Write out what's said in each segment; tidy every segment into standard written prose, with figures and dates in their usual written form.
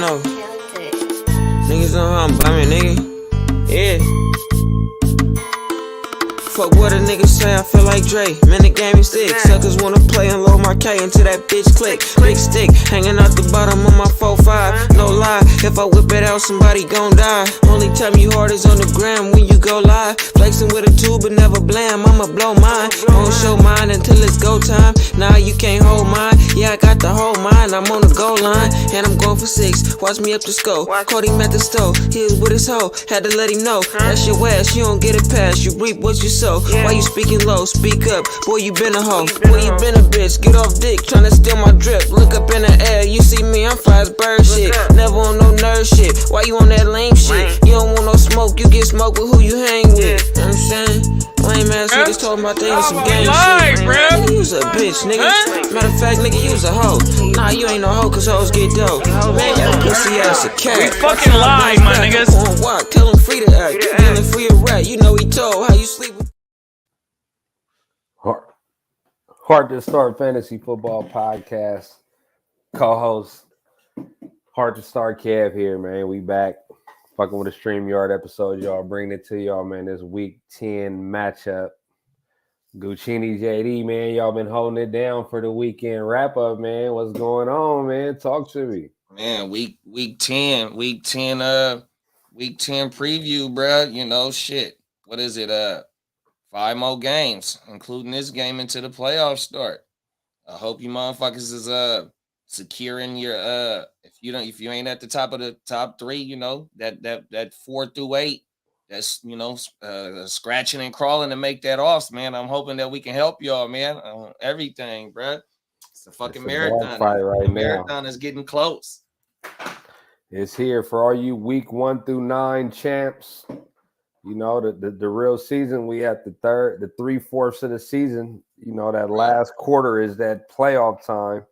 know. Niggas know how I'm bumming, nigga. Yeah. Fuck what a nigga say, I feel like Dre. Man, the game is thick. Suckers wanna play and load my K until that bitch click. Big stick, hanging out the bottom of my 4-5. No lie, if I whip it out, somebody gon' die. Only time you hard is on the gram when you go live. Flexing with a tube but never blam, I'ma blow mine. Won't show mine until it's go time. Nah, you can't hold mine. Yeah, I got the whole mine, I'm on the goal line. And I'm going for 6, watch me up the scope. Caught him at the stove, he was with his hoe. Had to let him know, that's your ass, you don't get it past. You reap what you sow. Why you speaking low? Speak up, boy, you been a hoe. Boy, you been a bitch, get off dick, tryna steal my drip. Look up in the air, you see me, I'm fly as bird shit. Never on no nerd shit, why you on that lame shit? You don't want no smoke, you get smoke with who you hang with. You know what I'm saying? Lame ass niggas talking about they in some gang shit. Nigga, you was a bitch, nigga. Matter of fact, nigga, you was a hoe. Nah, you ain't no hoe, cause hoes get dope. Man, you pussy ass a cat. We fucking live, my niggas. On walk, tell him free to act. Feeling free of rat, you know he told how you sleep with. Heart2Start Fantasy Football Podcast. Co-host Heart2Start Kev here, man. We back. Fucking with a StreamYard episode, y'all. Bringing it to y'all, man. This week 10 matchup. Guchinni JD, man. Y'all been holding it down for the weekend wrap up, man. What's going on, man? Talk to me. Man, week 10 preview, bro. You know, shit. What is it? 5 more games, including this game into the playoff start. I hope you motherfuckers is securing your if you ain't at the top of the top 3, you know, that 4 through 8, that's, you know, scratching and crawling to make that off, man. I'm hoping that we can help y'all, man, on everything, bro. It's a fucking marathon. Fight right the marathon is getting close. It's here for all you week 1 through 9 champs. You know, the real season, we at the 3/4 of the season. You know, that last quarter is that playoff time.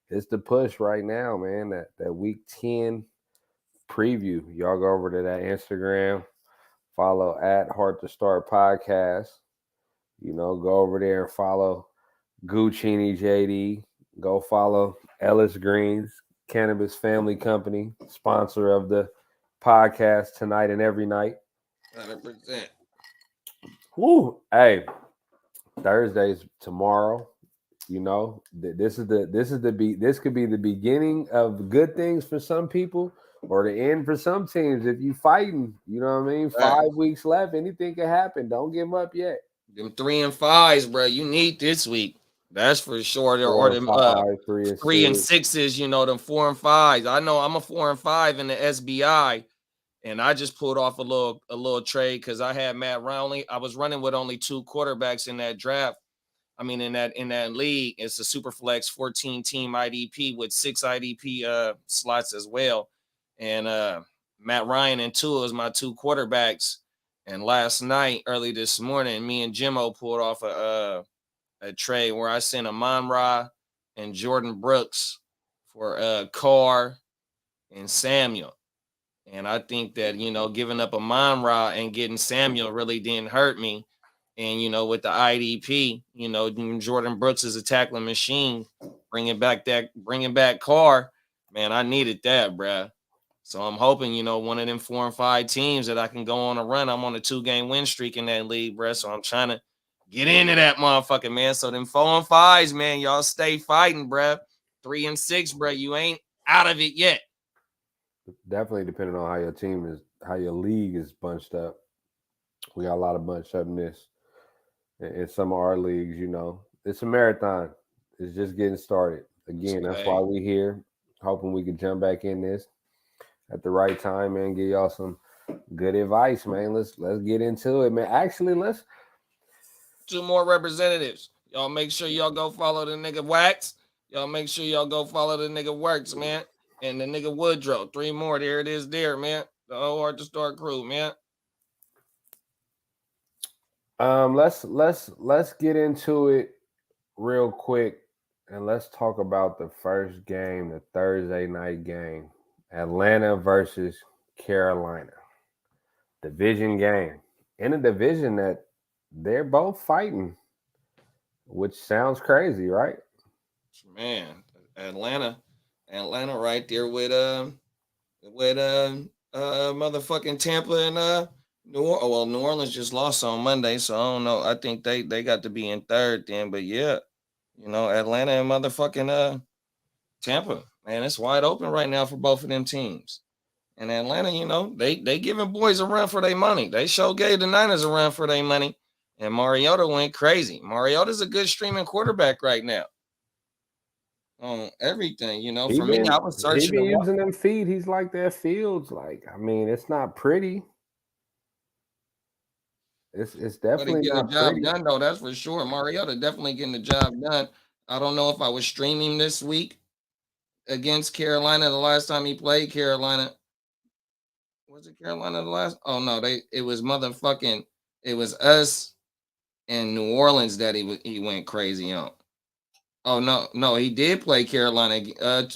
It's the push right now, man. That week 10 preview. Y'all go over to that Instagram, follow at Heart2Start Podcast. You know, go over there and follow Guchinni JD. Go follow Ellis Greens, Cannabis Family Company, sponsor of the podcast tonight and every night. 100%. Woo! Hey, Thursday's tomorrow. You know, this could be the beginning of good things for some people, or the end for some teams. If you fighting, you know what I mean. 5 weeks left, anything can happen. Don't give up yet. Them 3 and 5s, bro. You need this week. That's for sure. Or them 3 and 6s. You know, them 4 and 5s. I know I'm a 4 and 5 in the SBI. And I just pulled off a little trade because I had Matt Ryan. I was running with only 2 quarterbacks in that draft. I mean, in that league, it's a super flex 14-team IDP with 6 IDP slots as well. And Matt Ryan and Tua is my 2 quarterbacks. And last night, early this morning, me and Jimmo pulled off a trade where I sent Amon-Ra and Jordan Brooks for Carr and Samuel. And I think that, you know, giving up Amon-Ra and getting Samuel really didn't hurt me. And, you know, with the IDP, you know, Jordan Brooks is a tackling machine, bringing back Carr, man, I needed that, bruh. So I'm hoping, you know, one of them 4 and 5 teams that I can go on a run. I'm on a 2-game win streak in that league, bruh. So I'm trying to get into that motherfucker, man. So them 4 and 5s, man, y'all stay fighting, bruh. 3 and 6, bruh. You ain't out of it yet. Definitely depending on how your team is, how your league is bunched up. We got a lot of bunched upness in some of our leagues, you know. It's a marathon. It's just getting started. Again, that's why we here, hoping we can jump back in this at the right time, man. Give y'all some good advice, man. Let's get into it, man. Actually, let's 2 more representatives. Y'all make sure y'all go follow the nigga Wax. Y'all make sure y'all go follow the nigga Works, man. And the nigga Woodrow. 3 more. There it is there, man. The whole Heart2Start crew, man. Let's get into it real quick, and let's talk about the first game, the Thursday night game. Atlanta versus Carolina. Division game. In a division that they're both fighting, which sounds crazy, right? Man, Atlanta right there with with motherfucking Tampa and New Orleans just lost on Monday, so I don't know. I think they got to be in third then, but yeah, Atlanta and motherfucking Tampa, man, it's wide open right now for both of them teams. And Atlanta, they giving boys a run for their money. They sure gave the Niners a run for their money, and Mariota went crazy. Mariota's a good streaming quarterback right now on everything. For me, I was He searching been the one. using them feet. He's like that Fields. Like, I mean, it's not pretty. It's But he definitely get a not job pretty. done though. That's for sure. Mariota definitely getting the job done. I don't know if I was streaming this week against Carolina the last time he played Carolina. Was it Carolina the last? Oh no, it was motherfucking. It was us in New Orleans that he went crazy on. Oh no, he did play Carolina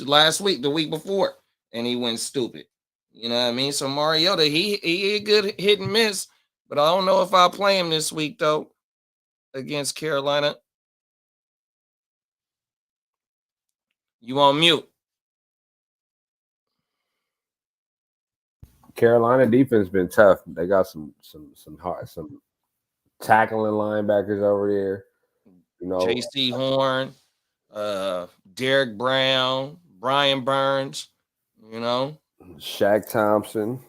last week, the week before, and he went stupid. You know what I mean? So Mariota, he a good hit and miss, but I don't know if I'll play him this week though against Carolina. You on mute? Carolina defense been tough. They got some tackling linebackers over there. J.C. Horn, Derek Brown, Brian Burns. Shaq Thompson.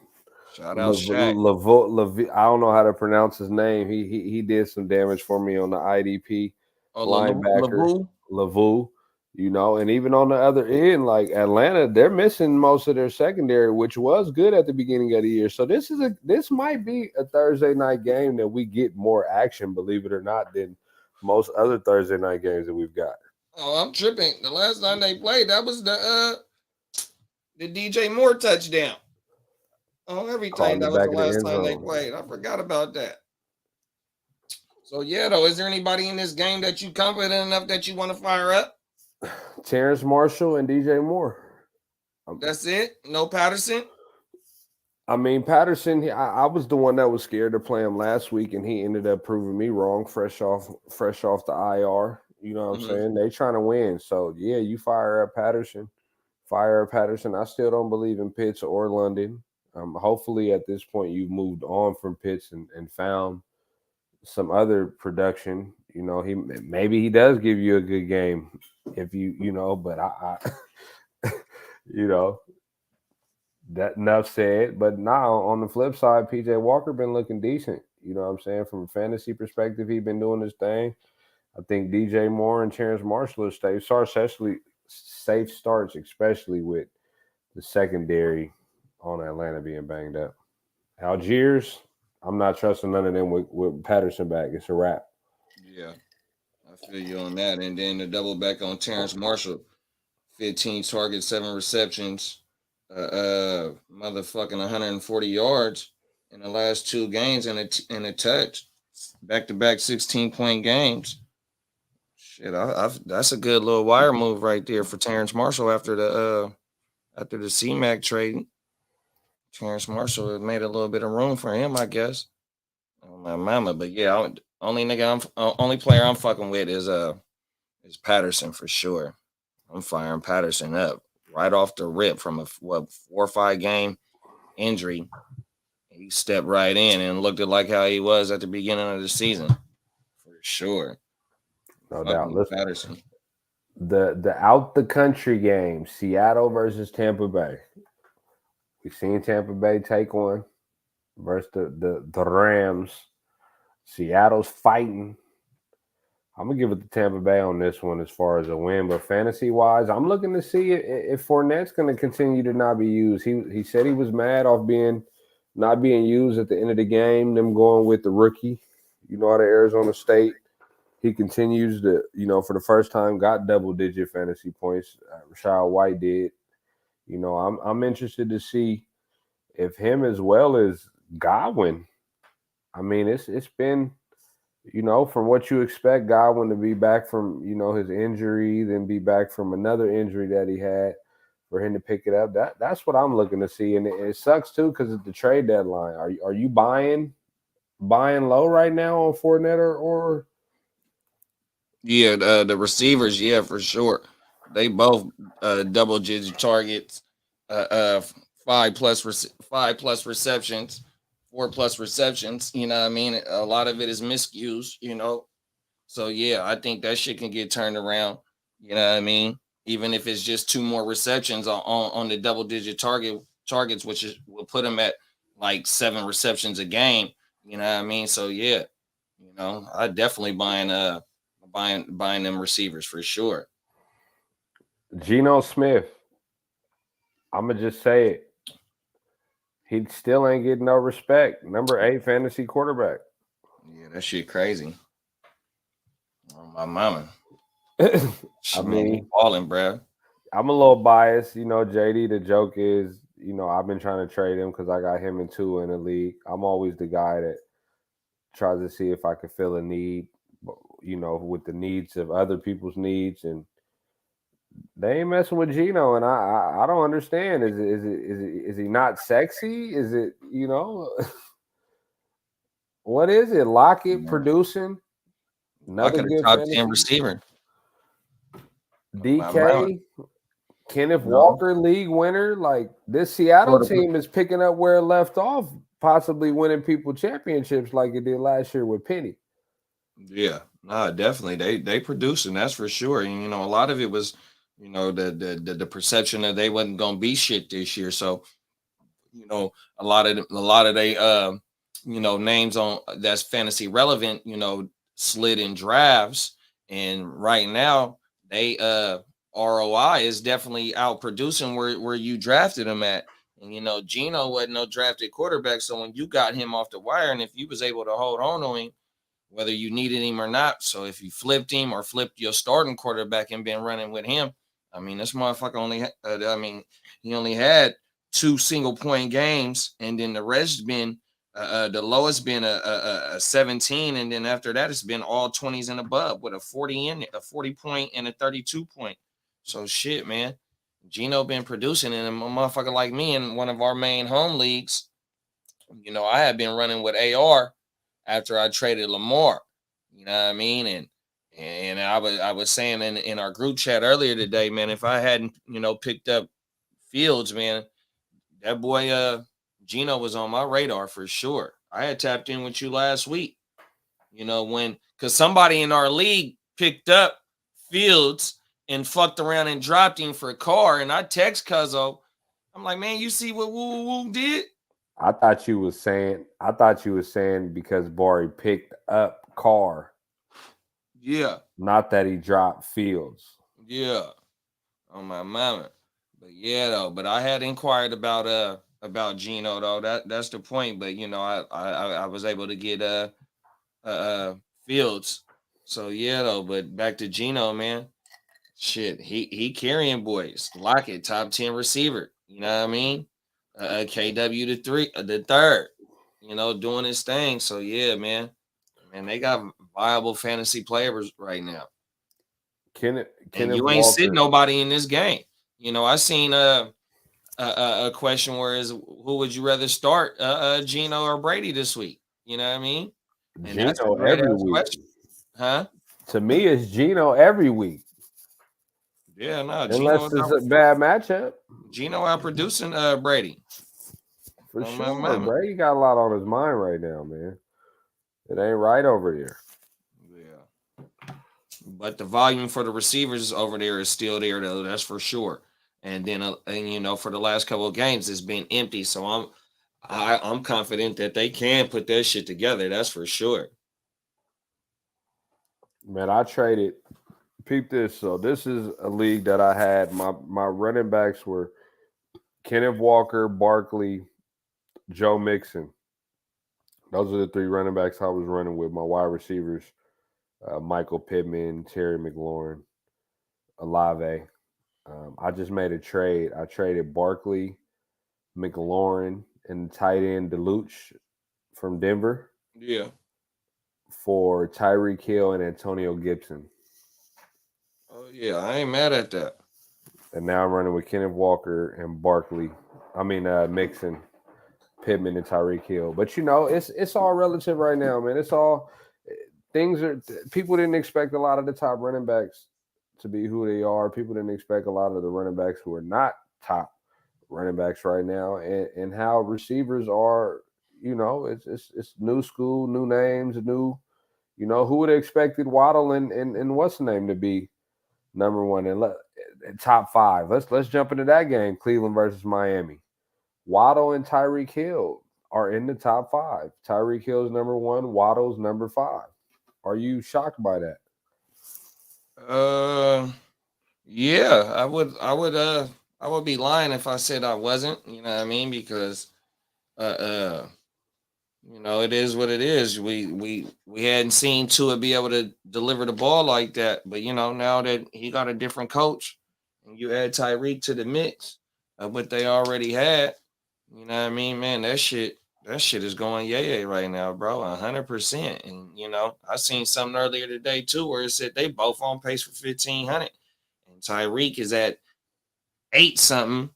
Shout out Shaq. I don't know how to pronounce his name. He did some damage for me on the IDP linebacker. Lavu. And even on the other end, like Atlanta, they're missing most of their secondary, which was good at the beginning of the year. So this might be a Thursday night game that we get more action, believe it or not, than most other Thursday night games that we've got. Oh, I'm tripping. The last time they played, that was the DJ Moore touchdown. Oh, everything. That was the last time they played. I forgot about that. So yeah, though, is there anybody in this game that you confident enough that you want to fire up? Terrence Marshall and DJ Moore. That's it? No Patterson? I mean, Patterson, I was the one that was scared to play him last week, and he ended up proving me wrong fresh off the IR. You know what I'm saying? They trying to win. So, yeah, you fire up Patterson. I still don't believe in Pitts or London. Hopefully, at this point, you've moved on from Pitts and found some other production. Maybe he does give you a good game if but I that enough said. But now on the flip side, PJ Walker been looking decent. You know what I'm saying? From a fantasy perspective, he been doing his thing. I think DJ Moore and Terrence Marshall are safe starts, especially with the secondary on Atlanta being banged up. Algiers, I'm not trusting none of them with Patterson back. It's a wrap. Yeah, I feel you on that. And then the double back on Terrence Marshall, 15 targets, 7 receptions, motherfucking 140 yards in the last 2 games and a touch, back-to-back 16-point games. Shit, that's a good little wire move right there for Terrence Marshall after the C-Mac trade. Terrence Marshall made a little bit of room for him, I guess. Oh, my mama, but yeah, only player I'm fucking with is Patterson for sure. I'm firing Patterson up right off the rip from a 4 or 5 game injury. He stepped right in and looked like how he was at the beginning of the season, for sure. No doubt. Listen, Patterson. The out the country game, Seattle versus Tampa Bay. We've seen Tampa Bay take one versus the Rams. Seattle's fighting. I'm gonna give it to Tampa Bay on this one as far as a win, but fantasy wise, I'm looking to see if Fournette's going to continue to not be used. He said he was mad off not being used at the end of the game. Them going with the rookie, out of Arizona State. He continues to, for the first time, got double-digit fantasy points. Rashad White did. I'm interested to see if him as well as Godwin. I mean, it's been. From what you expect Godwin to be back from, his injury, then be back from another injury that he had, for him to pick it up. That's what I'm looking to see. And it sucks too, because it's the trade deadline. Are you buying low right now on Fournette or? Yeah, the receivers, yeah, for sure. They both double-digit targets. 5 plus receptions, 4 plus receptions. You know what I mean? A lot of it is miscues, you know. So yeah, I think that shit can get turned around. You know what I mean? Even if it's just 2 more receptions on the double digit targets, which will put him at like 7 receptions a game. You know what I mean? So yeah, you know, I definitely buying them receivers for sure. Geno Smith. I'ma just say it. He still ain't getting no respect. Number 8 fantasy quarterback. Yeah, that shit crazy. Oh, my mama. I mean, balling, bro. I'm a little biased. You know, JD, the joke is, you know, I've been trying to trade him because I got him and 2 in the league. I'm always the guy that tries to see if I can fill a need, you know, with the needs of other people's needs. And they ain't messing with Geno, and I don't understand. Is he not sexy? Is it, you know, what is it? Lockett producing another good top fantasy 10 receiver. DK, Kenneth Walker, league winner. Like this Seattle team is picking up where it left off, possibly winning people championships like it did last year with Penny. Yeah, no, definitely they producing, that's for sure. And you know, a lot of it was, you know, the perception that they wasn't gonna be shit this year. So, you know, a lot of they you know, names on that's fantasy relevant, you know, slid in drafts. And right now, they ROI is definitely out producing where you drafted them at. And you know, Geno wasn't no drafted quarterback. So when you got him off the wire, and if you was able to hold on to him, whether you needed him or not. So if you flipped him or flipped your starting quarterback and been running with him, I mean, this motherfucker he only had 2 single point games, and then the rest been the lowest been a 17, and then after that it's been all 20s and above with a 40 point and a 32 point. So shit, man. Geno been producing, and a motherfucker like me in one of our main home leagues, you know, I had been running with AR after I traded Lamar. You know what I mean? And I was saying in our group chat earlier today, man, if I hadn't, you know, picked up Fields, man, that boy Geno was on my radar for sure. I had tapped in with you last week. You know, because somebody in our league picked up Fields and fucked around and dropped him for a car. And I text Cuzzo. I'm like, man, you see what Woo Woo did? I thought you was saying because Barry picked up Carr. Yeah. Not that he dropped Fields. Yeah. On my mama. But yeah, though. But I had inquired about Geno though. That's the point. But you know, I was able to get Fields. So yeah, though. But back to Geno, man. Shit, he carrying boys. Lockett, top 10 receiver. You know what I mean? KW the third. You know, doing his thing. So yeah, man. Man, they got viable fantasy players right now. And you ain't sitting nobody in this game. You know, I seen a question where is who would you rather start, Geno or Brady this week? You know what I mean? And Geno that's a great every week, question. Huh? To me, it's Geno every week. Yeah, no. Unless it's a bad matchup. Geno out producing Brady. For sure. Brady got a lot on his mind right now, man. It ain't right over there. Yeah. But the volume for the receivers over there is still there, though. That's for sure. And then, and you know, for the last couple of games, it's been empty. So I'm confident that they can put that shit together. That's for sure. Man, I traded. Peep this. So this is a league that I had. My running backs were Kenneth Walker, Barkley, Joe Mixon. Those are the 3 running backs I was running with. My wide receivers, Michael Pittman, Terry McLaurin, Olave. I just made a trade. I traded Barkley, McLaurin, and tight end Deluche from Denver. Yeah. For Tyreek Hill and Antonio Gibson. Oh yeah, I ain't mad at that. And now I'm running with Kenneth Walker and Barkley. Mixon, Pittman, and Tyreek Hill. But you know, it's all relative right now, man. It's all people didn't expect a lot of the top running backs to be who they are. People didn't expect a lot of the running backs who are not top running backs right now, and how receivers are. You know, it's new school, new names, new. You know, who would have expected Waddle and what's the name to be number one and top five? Let's jump into that game. Cleveland versus Miami. Waddle and Tyreek Hill are in the top five. Tyreek Hill's number one. Waddle's number five. Are you shocked by that? Yeah, I would be lying if I said I wasn't. You know what I mean? Because you know, it is what it is. We hadn't seen Tua be able to deliver the ball like that, but you know, now that he got a different coach, and you add Tyreek to the mix of what they already had, you know what I mean, man, that shit is going yay right now, bro, 100%. And you know, I seen something earlier today too, where it said they both on pace for 1,500, and Tyreek is at 8 something,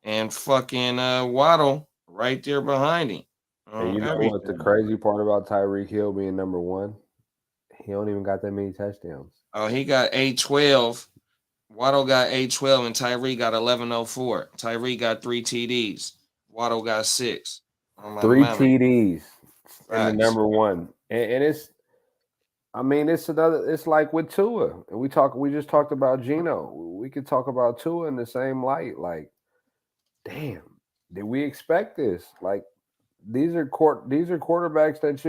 and fucking Waddle right there behind him. And you know what the Everything. crazy part about Tyreek Hill being number one? He don't even got that many touchdowns. Oh, he got 812. Waddle got 812, and Tyree got 1104. Tyree got 3 TDs. Waddle got 6. Oh, my 3 mama. TDs in the Facts. number one. And it's I mean, it's like with Tua. And we just talked about Geno. We could talk about Tua in the same light. Like, damn, did we expect this? Like, these are quarterbacks that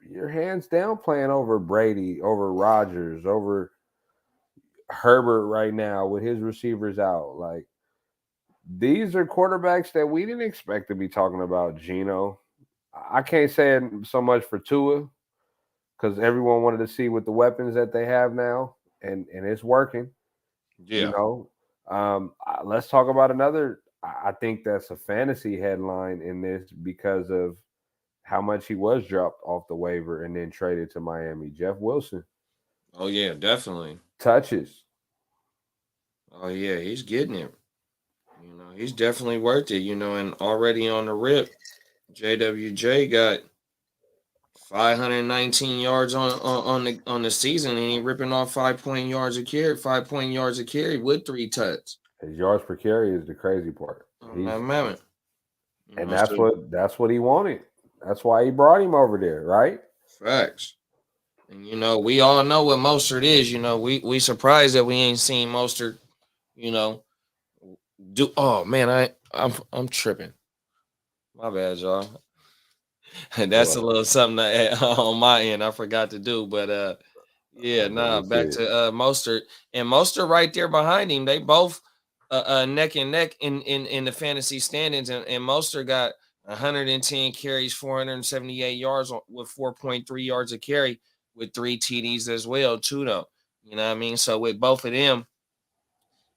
you're hands down playing over Brady, over Rodgers, over Herbert right now with his receivers out. Like, these are quarterbacks that we didn't expect to be talking about. Geno, I can't say it so much for Tua because everyone wanted to see with the weapons that they have now, and it's working. Yeah. You know, let's talk about another. I think that's a fantasy headline in this because of how much he was dropped off the waiver and then traded to Miami. Jeff Wilson. Oh, yeah, definitely. Touches. Oh, yeah, he's getting it. You know, he's definitely worth it, you know, and already on the rip, JWJ got 519 yards on the season, and he ripping off 5 point yards a carry, 5 point yards a carry with 3 touchdowns. His yards per carry is the crazy part. And that's what he wanted. That's why he brought him over there, right? Facts. And you know, we all know what Mostert is. You know, we surprised that we ain't seen Mostert, you know, do. Oh man, I'm tripping. My bad, y'all. That's a little something that, on my end I forgot to do, but yeah, back to Mostert, and Mostert right there behind him. They both neck and neck in the fantasy standings, and Mostert got 110 carries, 478 yards with 4.3 yards a carry with 3 TDs as well, too, though. You know what I mean? So with both of them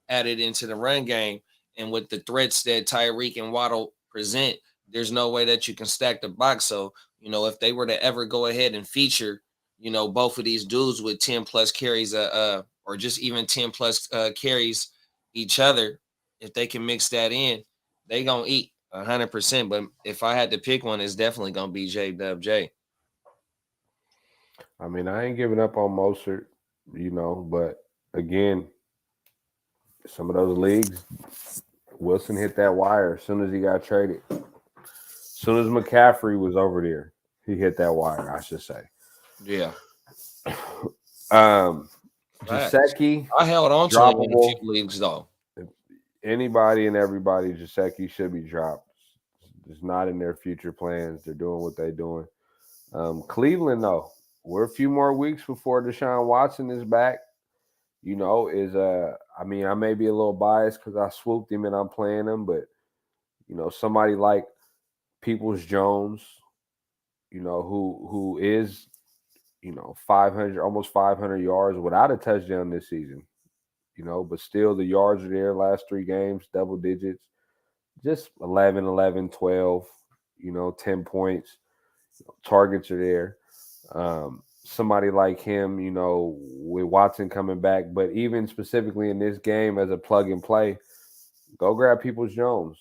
added into the run game, and with the threats that Tyreek and Waddle present, there's no way that you can stack the box. So, you know, if they were to ever go ahead and feature, you know, both of these dudes with 10 plus carries, or just even 10 plus carries each other, if they can mix that in, they gonna eat 100%. But if I had to pick one, it's definitely gonna be JWJ. I mean, I ain't giving up on Mostert, you know, but again, some of those leagues, Wilson hit that wire as soon as he got traded. As soon as McCaffrey was over there, he hit that wire, I should say. Yeah. Gesicki, I held on to him in a few leagues though. Anybody and everybody, Gesicki should be dropped. It's not in their future plans. They're doing what they're doing. Cleveland, though, we're a few more weeks before Deshaun Watson is back. You know, I mean, I may be a little biased because I swooped him and I'm playing him, but you know, somebody like Peoples-Jones, you know, who is, you know, 500, almost 500 yards without a touchdown this season, you know, but still the yards are there last 3 games, double digits, just 11, 11, 12, you know, 10 points, targets are there. Somebody like him, you know, with Watson coming back, but even specifically in this game as a plug and play, go grab Peoples-Jones.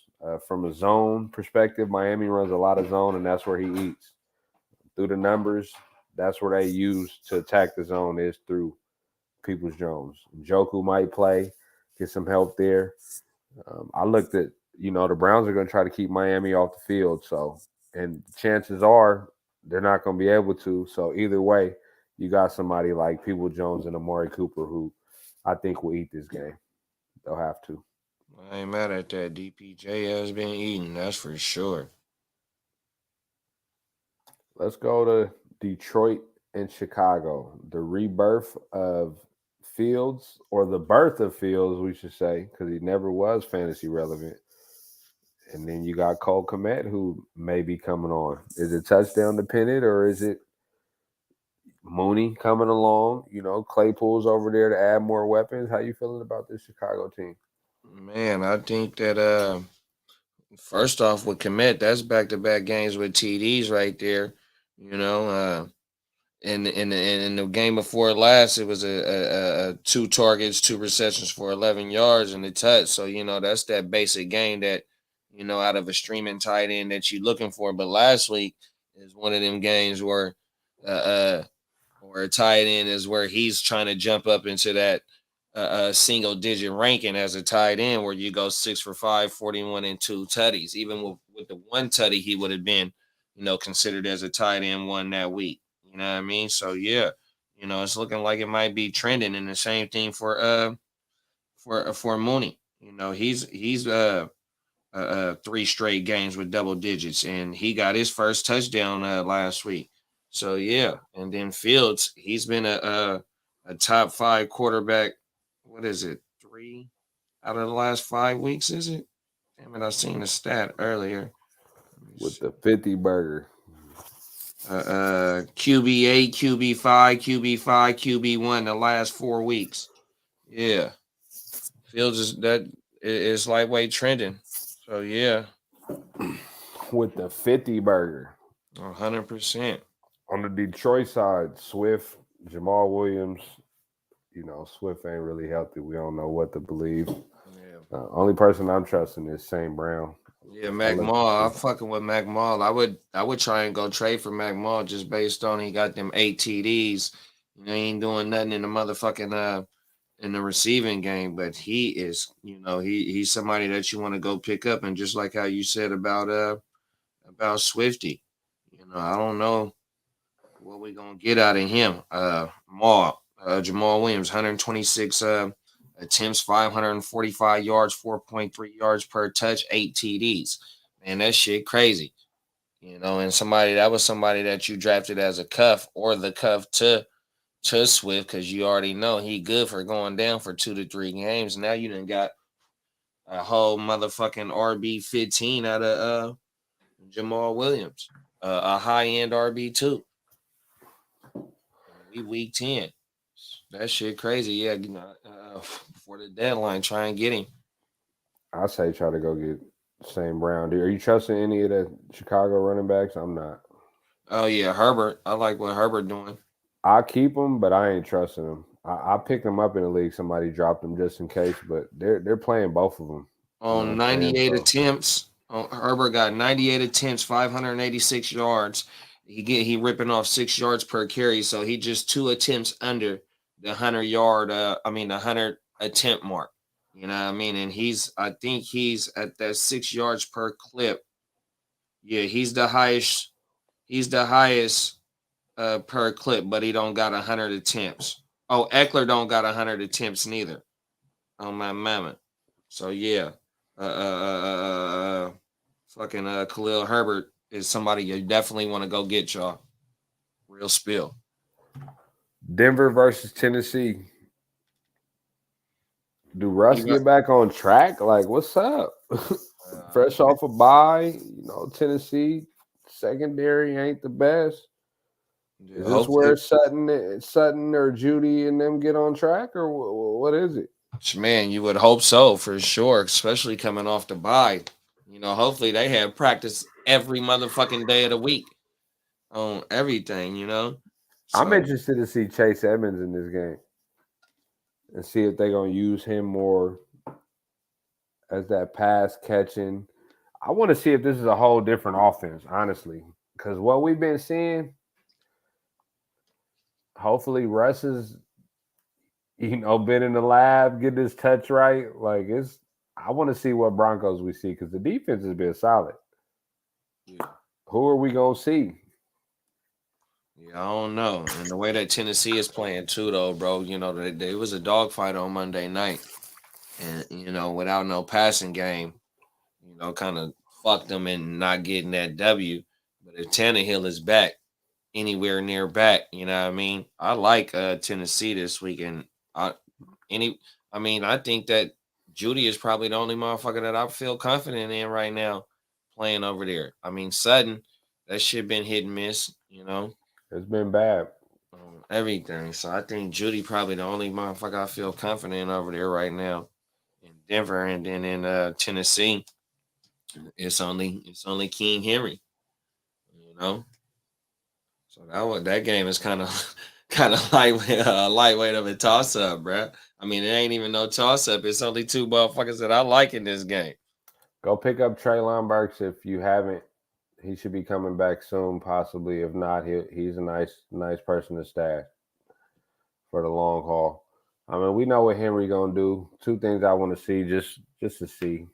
From a zone perspective, Miami runs a lot of zone, and that's where he eats. Through the numbers, that's where they use to attack the zone is through Peoples-Jones. Njoku might play, get some help there. I looked at you know, the Browns are going to try to keep Miami off the field. So, and chances are they're not going to be able to. So, either way, you got somebody like People Jones and Amari Cooper who I think will eat this game. They'll have to. I ain't mad at that. DPJ has been eating, that's for sure. Let's go to Detroit and Chicago. The rebirth of Fields, or the birth of Fields, we should say, because he never was fantasy relevant. And then you got Cole Kmet, who may be coming on. Is it touchdown dependent, or is it Mooney coming along? You know, Claypool's over there to add more weapons. How you feeling about this Chicago team? Man, I think that first off with commit, that's back to back games with TDs right there. You know, in the game before last, it was a 2 targets, 2 receptions for 11 yards and a touch. So you know that's that basic game that out of a streaming tight end that you're looking for. But last week is one of them games where or a tight end is where he's trying to jump up into that single digit ranking as a tight end where you go 6 for 5, 41 and 2 tutties. Even with the 1 tutty, he would have been, considered as a tight end one that week. You know what I mean? So yeah, it's looking like it might be trending, and the same thing for Mooney. He's 3 straight games with double digits, and he got his first touchdown last week. So yeah, and then Fields, he's been a top 5 quarterback. What is it? 3 out of the last 5 weeks, is it? Damn it, I seen the stat earlier. With the 50 burger. QB8, QB5, QB5, QB1 the last 4 weeks. Yeah. Fields is lightweight trending. So yeah. With the 50 burger. 100%. On the Detroit side, Swift, Jamal Williams, Swift ain't really healthy. We don't know what to believe. Yeah. Only person I'm trusting is St. Brown. Yeah, Mac Maul. I'm fucking with Mac Maul. I would try and go trade for Mac Maul just based on he got them 8 TDs. He ain't doing nothing in the motherfucking in the receiving game, but he is, he's somebody that you want to go pick up. And just like how you said about Swifty, I don't know what we gonna get out of him. Jamal Williams, 126 attempts, 545 yards, 4.3 yards per touch, 8 TDs. Man, that shit crazy. And that was somebody that you drafted as a cuff or the cuff to Swift, because you already know he good for going down for 2 to 3 games. Now you done got a whole motherfucking RB15 out of Jamal Williams, a high end RB2. We week 10. That shit crazy. Yeah, before the deadline, try and get him. I say try to go get St. Brown. Are you trusting any of the Chicago running backs? I'm not. Oh yeah, Herbert. I like what Herbert doing. I keep him, but I ain't trusting him. I picked him up in the league. Somebody dropped him just in case, but they're playing both of them. On 98 attempts, Herbert got 98 attempts, 586 yards. He ripping off 6 yards per carry, so he just 2 attempts under the 100 attempt mark. You know what I mean? And I think he's at that 6 yards per clip. Yeah, he's the highest. He's the highest per clip, but he don't got 100 attempts. Oh, Eckler don't got 100 attempts neither. On my mama. So yeah, fucking Khalil Herbert is somebody you definitely want to go get, y'all. Real spill. Denver versus Tennessee. Do Russ get back on track? Like, what's up? Fresh off a bye, Tennessee secondary ain't the best. Is this where Sutton or Judy and them get on track, or what is it? Man, you would hope so for sure, especially coming off the bye. Hopefully they have practice every motherfucking day of the week on everything. So, I'm interested to see Chase Edmonds in this game and see if they're gonna use him more as that pass catching. I want to see if this is a whole different offense, honestly, because what we've been seeing. Hopefully, Russ is, been in the lab, getting his touch right. Like I want to see what Broncos we see because the defense has been solid. Yeah. Who are we gonna see? Yeah, I don't know. And the way that Tennessee is playing too, though, bro, it was a dogfight on Monday night. And, without no passing game, kind of fucked them in not getting that W. But if Tannehill is back, anywhere near back, you know what I mean? I like Tennessee this weekend. I think that Judy is probably the only motherfucker that I feel confident in right now playing over there. I mean, Sutton, that shit been hit and miss, It's been bad. Everything. So I think Judy probably the only motherfucker I feel confident over there right now in Denver, and then in Tennessee, it's only King Henry, So that game is kind of lightweight of a toss up, bro. I mean, it ain't even no toss up. It's only two motherfuckers that I like in this game. Go pick up Treylon Burks if you haven't. He should be coming back soon, possibly. If not, he's a nice person to stash for the long haul. I mean, we know what Henry gonna do. Two things I want to see, just to see.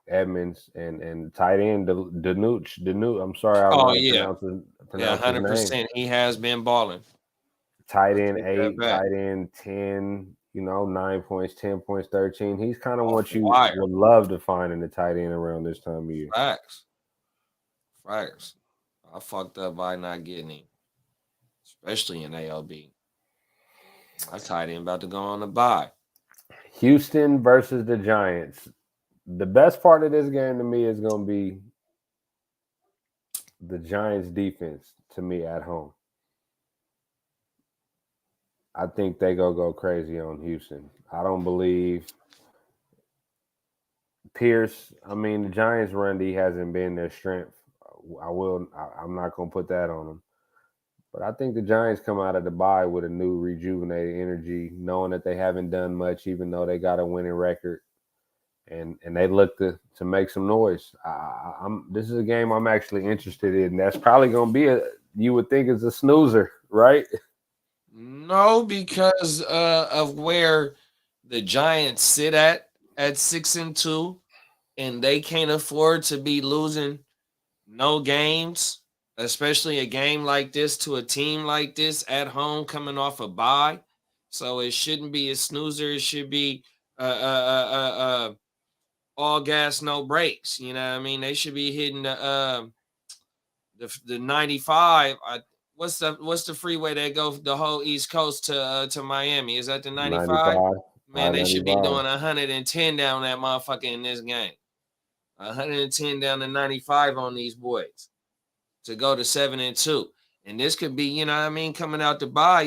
Edmonds and tight end Danuch. I'm sorry, I don't pronounce his name. He has been balling. Tight end 8, tight end 10. 9 points, 10 points, 13. He's kind of what you would love to find in the tight end around this time of year. Facts. I fucked up by not getting him, especially in ALB. My tight end about to go on the bye. Houston versus the Giants. The best part of this game to me is going to be the Giants' defense to me at home. I think they go crazy on Houston. I don't believe Pierce. I mean, the Giants' run D hasn't been their strength. I'm not going to put that on them. But I think the Giants come out of the bye with a new rejuvenated energy, knowing that they haven't done much, even though they got a winning record. And they look to make some noise. This is a game I'm actually interested in. That's probably going to be you would think is a snoozer, right? No, because of where the Giants sit at 6-2, and they can't afford to be losing no games, especially a game like this to a team like this at home coming off a bye. So it shouldn't be a snoozer. It should be all gas, no brakes. You know what I mean? They should be hitting the 95. What's the freeway that goes the whole East Coast to Miami? Is that the 95? Man, they should be doing 110 down that motherfucker in this game. 110 down to 95 on these boys to go to 7-2. And this could be, coming out to buy,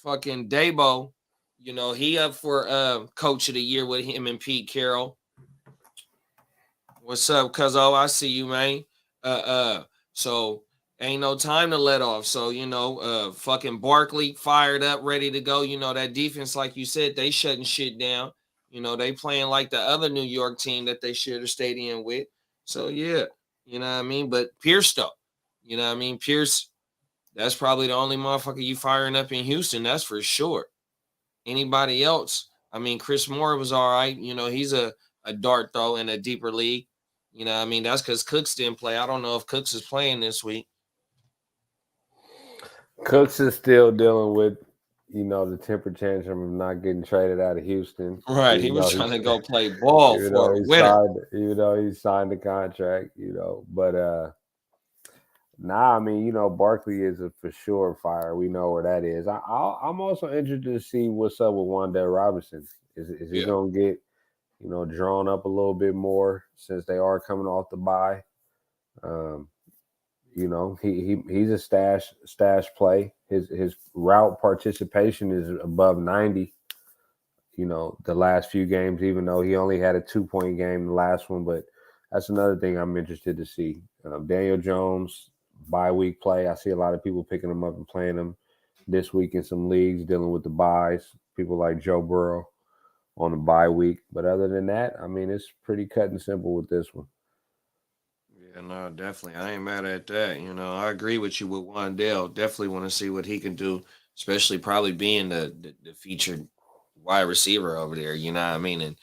fucking Dabo. He up for coach of the year with him and Pete Carroll. What's up, cuzzo? I see you, man. So ain't no time to let off. So, fucking Barkley fired up, ready to go. That defense, like you said, they shutting shit down. They playing like the other New York team that they share the stadium with. So, yeah, you know what I mean? But Pierce, though, Pierce, that's probably the only motherfucker you firing up in Houston. That's for sure. Anybody else? Chris Moore was all right. He's a dart throw in a deeper league. That's because Cooks didn't play. I don't know if Cooks is playing this week. Cooks is still dealing with, the temper tantrum of not getting traded out of Houston. Right. He was trying to go play ball for a winner. Even though he signed the contract, But Barkley is a for sure fire. We know where that is. I'm also interested to see what's up with Wan'Dale Robinson. Is he going to get, drawn up a little bit more since they are coming off the bye? He's a stash play. His route participation is above 90. The last few games, even though he only had a 2-point game the last one, but that's another thing I'm interested to see. Daniel Jones, bye week play. I see a lot of people picking him up and playing him this week in some leagues, dealing with the buys. People like Joe Burrow on the bye week. But other than that, it's pretty cut and simple with this one. Yeah, no, definitely. I ain't mad at that. I agree with you with Wan'Dale. Definitely want to see what he can do, especially probably being the featured wide receiver over there. You know what I mean? And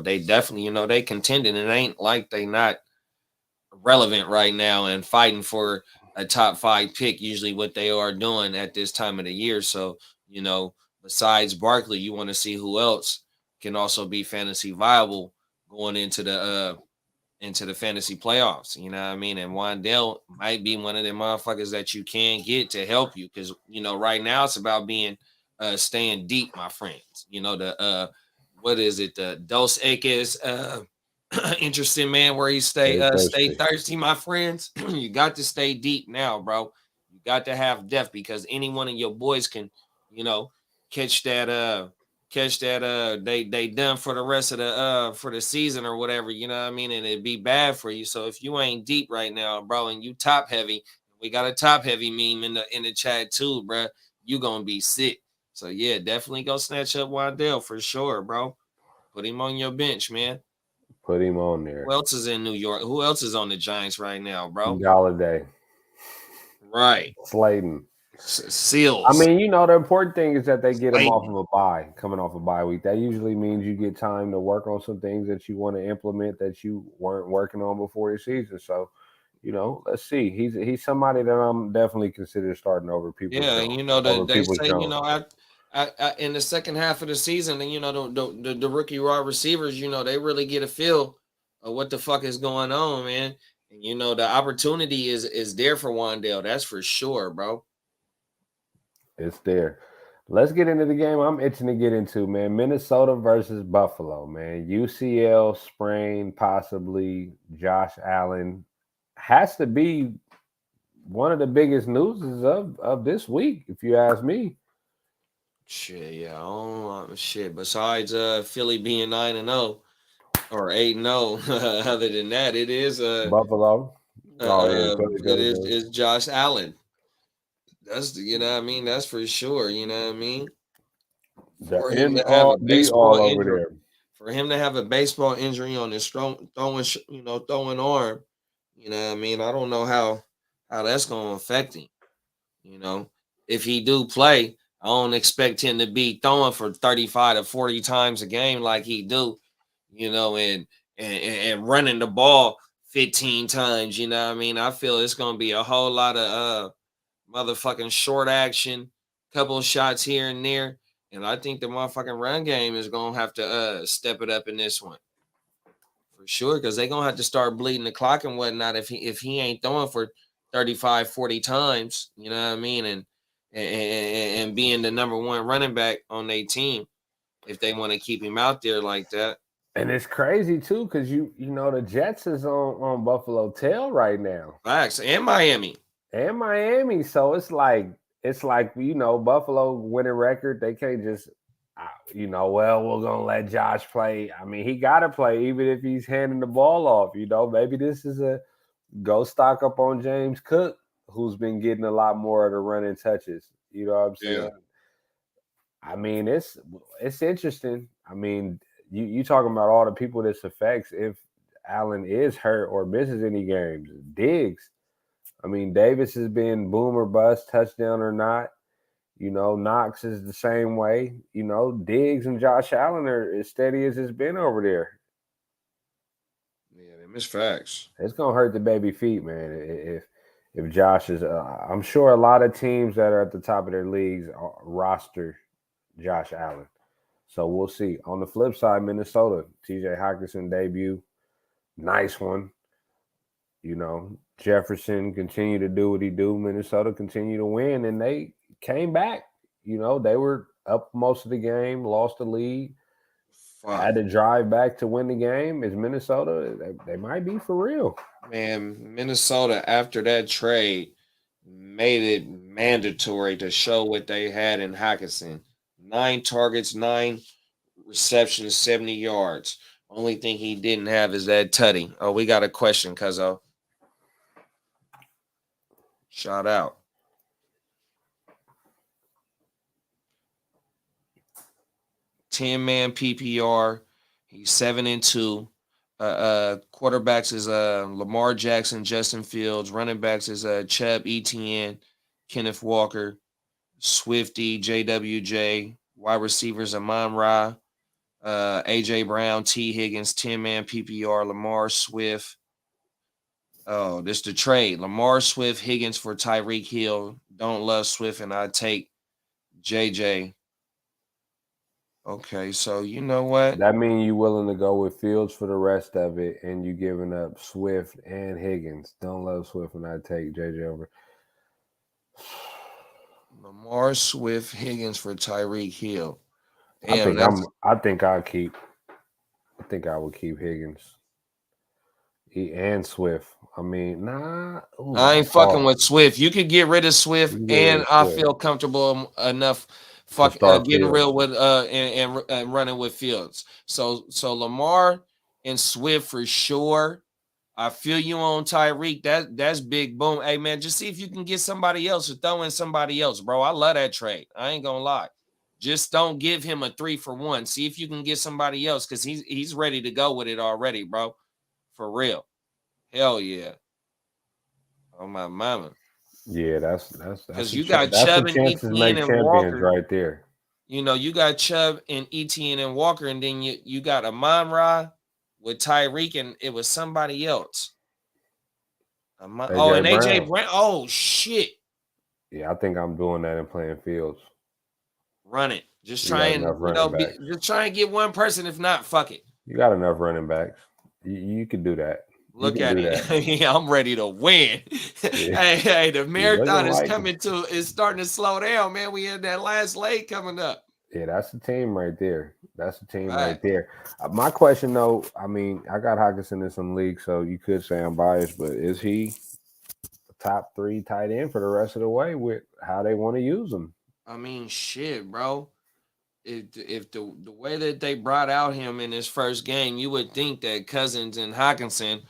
they definitely, they contending. It ain't like they not relevant right now and fighting for a top 5 pick. Usually, what they are doing at this time of the year. So besides Barkley, you want to see who else can also be fantasy viable going into the fantasy playoffs. You know what I mean? And Wandale might be one of the motherfuckers that you can get to help you because right now it's about being staying deep, my friends. The what is it? The Dos Equis interesting man where he stay thirsty, my friends. You got to stay deep now, bro. You got to have depth because any one of your boys can, catch that they done for the rest of the for the season or whatever, you know what I mean? And it'd be bad for you. So if you ain't deep right now, bro, and you top heavy, we got a top heavy meme in the chat too, bro. You gonna be sick. So yeah, definitely go snatch up Waddell for sure, bro. Put him on your bench, man. Put him on there. Who else is in New York? Who else is on the Giants right now, bro? Galladay. Right. Slayton. Seals. I mean, the important thing is that they get them off of a bye, coming off a bye week. That usually means you get time to work on some things that you want to implement that you weren't working on before your season. So, let's see. He's somebody that I'm definitely consider starting over people. Yeah, they say, in the second half of the season, and the rookie wide receivers, they really get a feel of what the fuck is going on, man. And the opportunity is there for Wandale. That's for sure, bro. It's there. Let's get into the game I'm itching to get into, man. Minnesota versus Buffalo, man. UCL sprain, possibly. Josh Allen has to be one of the biggest news of this week, if you ask me. Shit, yeah. Shit. Besides Philly being 9-0 or 8-0, other than that, it is Buffalo. It is Josh Allen. That's what I mean. That's for sure. You know what I mean. For him to have a baseball injury, for him to have a baseball injury on his throwing arm, you know what I mean. I don't know how that's going to affect him. If he do play, I don't expect him to be throwing for 35 to 40 times a game like he do, and running the ball 15 times. You know what I mean. I feel it's going to be a whole lot of motherfucking short action, couple of shots here and there. And I think the motherfucking run game is going to have to step it up in this one. For sure, because they're going to have to start bleeding the clock and whatnot if he ain't throwing for 35, 40 times, you know what I mean? And being the number one running back on their team if they want to keep him out there like that. And it's crazy too, because the Jets is on Buffalo tail right now. Facts. And Miami. So it's like Buffalo winning record. They can't just we're gonna let Josh play. I mean, he gotta play even if he's handing the ball off. Maybe this is a go stock up on James Cook, who's been getting a lot more of the running touches. You know what I'm saying? Yeah. I mean, it's interesting. I mean, you talking about all the people this affects if Allen is hurt or misses any games. Diggs. I mean, Davis has been boom or bust, touchdown or not. Knox is the same way. Diggs and Josh Allen are as steady as it's been over there. Yeah, they miss facts. It's gonna hurt the baby feet, man. If Josh is, I'm sure a lot of teams that are at the top of their leagues roster Josh Allen. So we'll see. On the flip side, Minnesota, T.J. Hockenson debut, nice one. Jefferson continue to do what he do. Minnesota continue to win, and they came back. They were up most of the game, lost the lead, had to drive back to win the game. Is Minnesota? They might be for real. Man, Minnesota, after that trade, made it mandatory to show what they had in Hockenson. 9 targets, 9 receptions, 70 yards. Only thing he didn't have is that tutty. Oh, we got a question, cuzzo. Shout out. $10-man PPR. He's 7-2. Quarterbacks is Lamar Jackson, Justin Fields. Running backs is Chubb, ETN, Kenneth Walker, Swifty, JWJ, Wide receivers, Amon-Ra, AJ Brown, T. Higgins, 10-man PPR, Lamar Swift. Oh, this the trade. Lamar Swift, Higgins for Tyreek Hill. Don't love Swift, and I take JJ. Okay, so you know what? That means you willing to go with Fields for the rest of it, and you giving up Swift and Higgins. Don't love Swift, and I take JJ over. Lamar Swift, Higgins for Tyreek Hill. Damn, I think I would keep Higgins. And Swift. I mean, nah. Ooh, I ain't fucking with Swift. You could get rid of Swift, and I feel comfortable enough getting real with and running with Fields. So Lamar and Swift for sure. I feel you on Tyreek. That's big boom. Hey man, just see if you can get somebody else or throw in somebody else, bro. I love that trade. I ain't gonna lie. Just don't give him a 3-for-1. See if you can get somebody else because he's ready to go with it already, bro. For real. Hell yeah. Oh my mama. Yeah, that's because you got Chubb and Etienne and Walker right there. You know, you got Chubb and Etienne and Walker, and then you got Amon-Ra with Tyreek, and it was somebody else. And AJ Brown. Oh shit. Yeah, I think I'm doing that and playing Fields. Run it. Just try and just try and get one person. If not, fuck it. You got enough running backs. You can do that. Look at it. Yeah, I'm ready to win. Yeah. Hey, the marathon is starting to slow down, man. We in that last leg coming up. Yeah, that's the team right there. That's the team right there. My question, though, I mean, I got Hockenson in some leagues, so you could say I'm biased, but is he a top 3 tight end for the rest of the way with how they want to use him? I mean, shit, bro. If the way that they brought out him in his first game, you would think that Cousins and Hockenson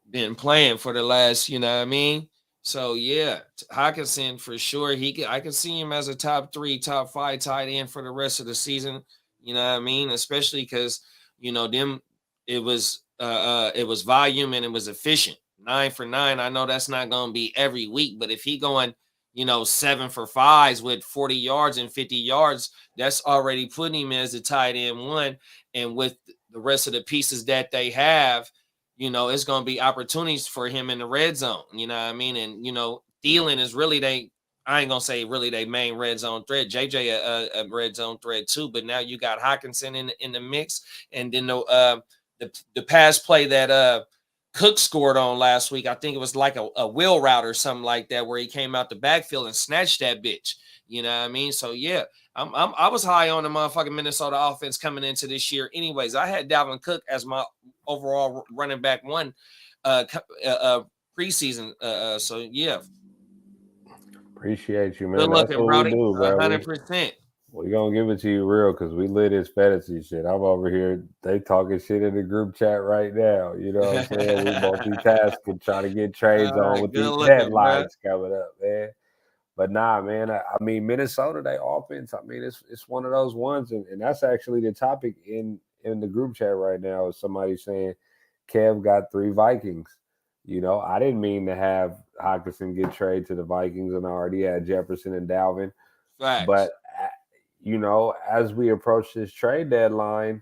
been playing for the last, you know what I mean? So yeah, Hockenson for sure. I can see him as a top 3, top 5 tight end for the rest of the season. You know what I mean? Especially because you know it was volume and it was efficient. 9 for 9. I know that's not gonna be every week, but if he going, 7 for 5s with 40 yards and 50 yards, that's already putting him as a tight end 1. And with the rest of the pieces that they have, it's going to be opportunities for him in the red zone. You know what I mean? And, Thielen is really I ain't going to say really their main red zone threat. JJ a red zone threat too, but now you got Hockenson in the mix. And then the pass play that Cook scored on last week, I think it was like a wheel route or something like that where he came out the backfield and snatched that bitch. You know what I mean? So, yeah, I was high on the motherfucking Minnesota offense coming into this year. Anyways, I had Dalvin Cook as my overall running back 1 preseason. So, yeah. Appreciate you, man. Good looking, Brody. 100%. We're going to give it to you real because we lit his fantasy shit. I'm over here. They talking shit in the group chat right now. You know what I'm saying? We multitasking, trying to get trades on with these deadlines coming up, man. But nah, man, I mean, Minnesota, they offense, I mean, it's one of those ones, and that's actually the topic in the group chat right now is somebody saying Kev got 3 Vikings. I didn't mean to have Hockenson get traded to the Vikings, and I already had Jefferson and Dalvin. Facts. But, as we approach this trade deadline,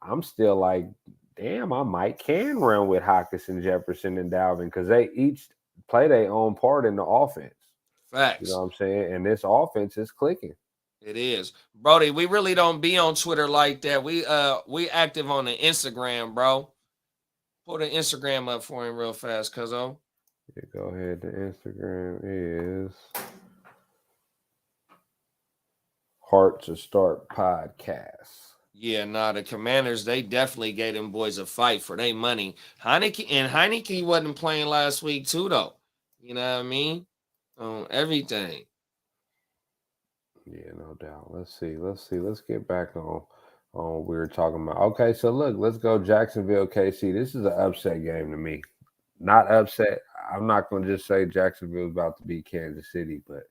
I'm still like, damn, I can run with Hockenson, Jefferson, and Dalvin because they each play their own part in the offense. Facts. You know what I'm saying? And this offense is clicking. It is. Brody, we really don't be on Twitter like that. We active on the Instagram, bro. Pull the Instagram up for him real fast, cuzzo. Yeah, go ahead. The Instagram is Heart2Start podcast. Yeah, the Commanders, they definitely gave them boys a fight for their money. Heineke wasn't playing last week too, though. You know what I mean? On everything. Yeah, no doubt. Let's see. Let's get back on what we were talking about. Okay, so look, let's go Jacksonville, KC. This is an upset game to me. Not upset. I'm not going to just say Jacksonville's about to beat Kansas City, but,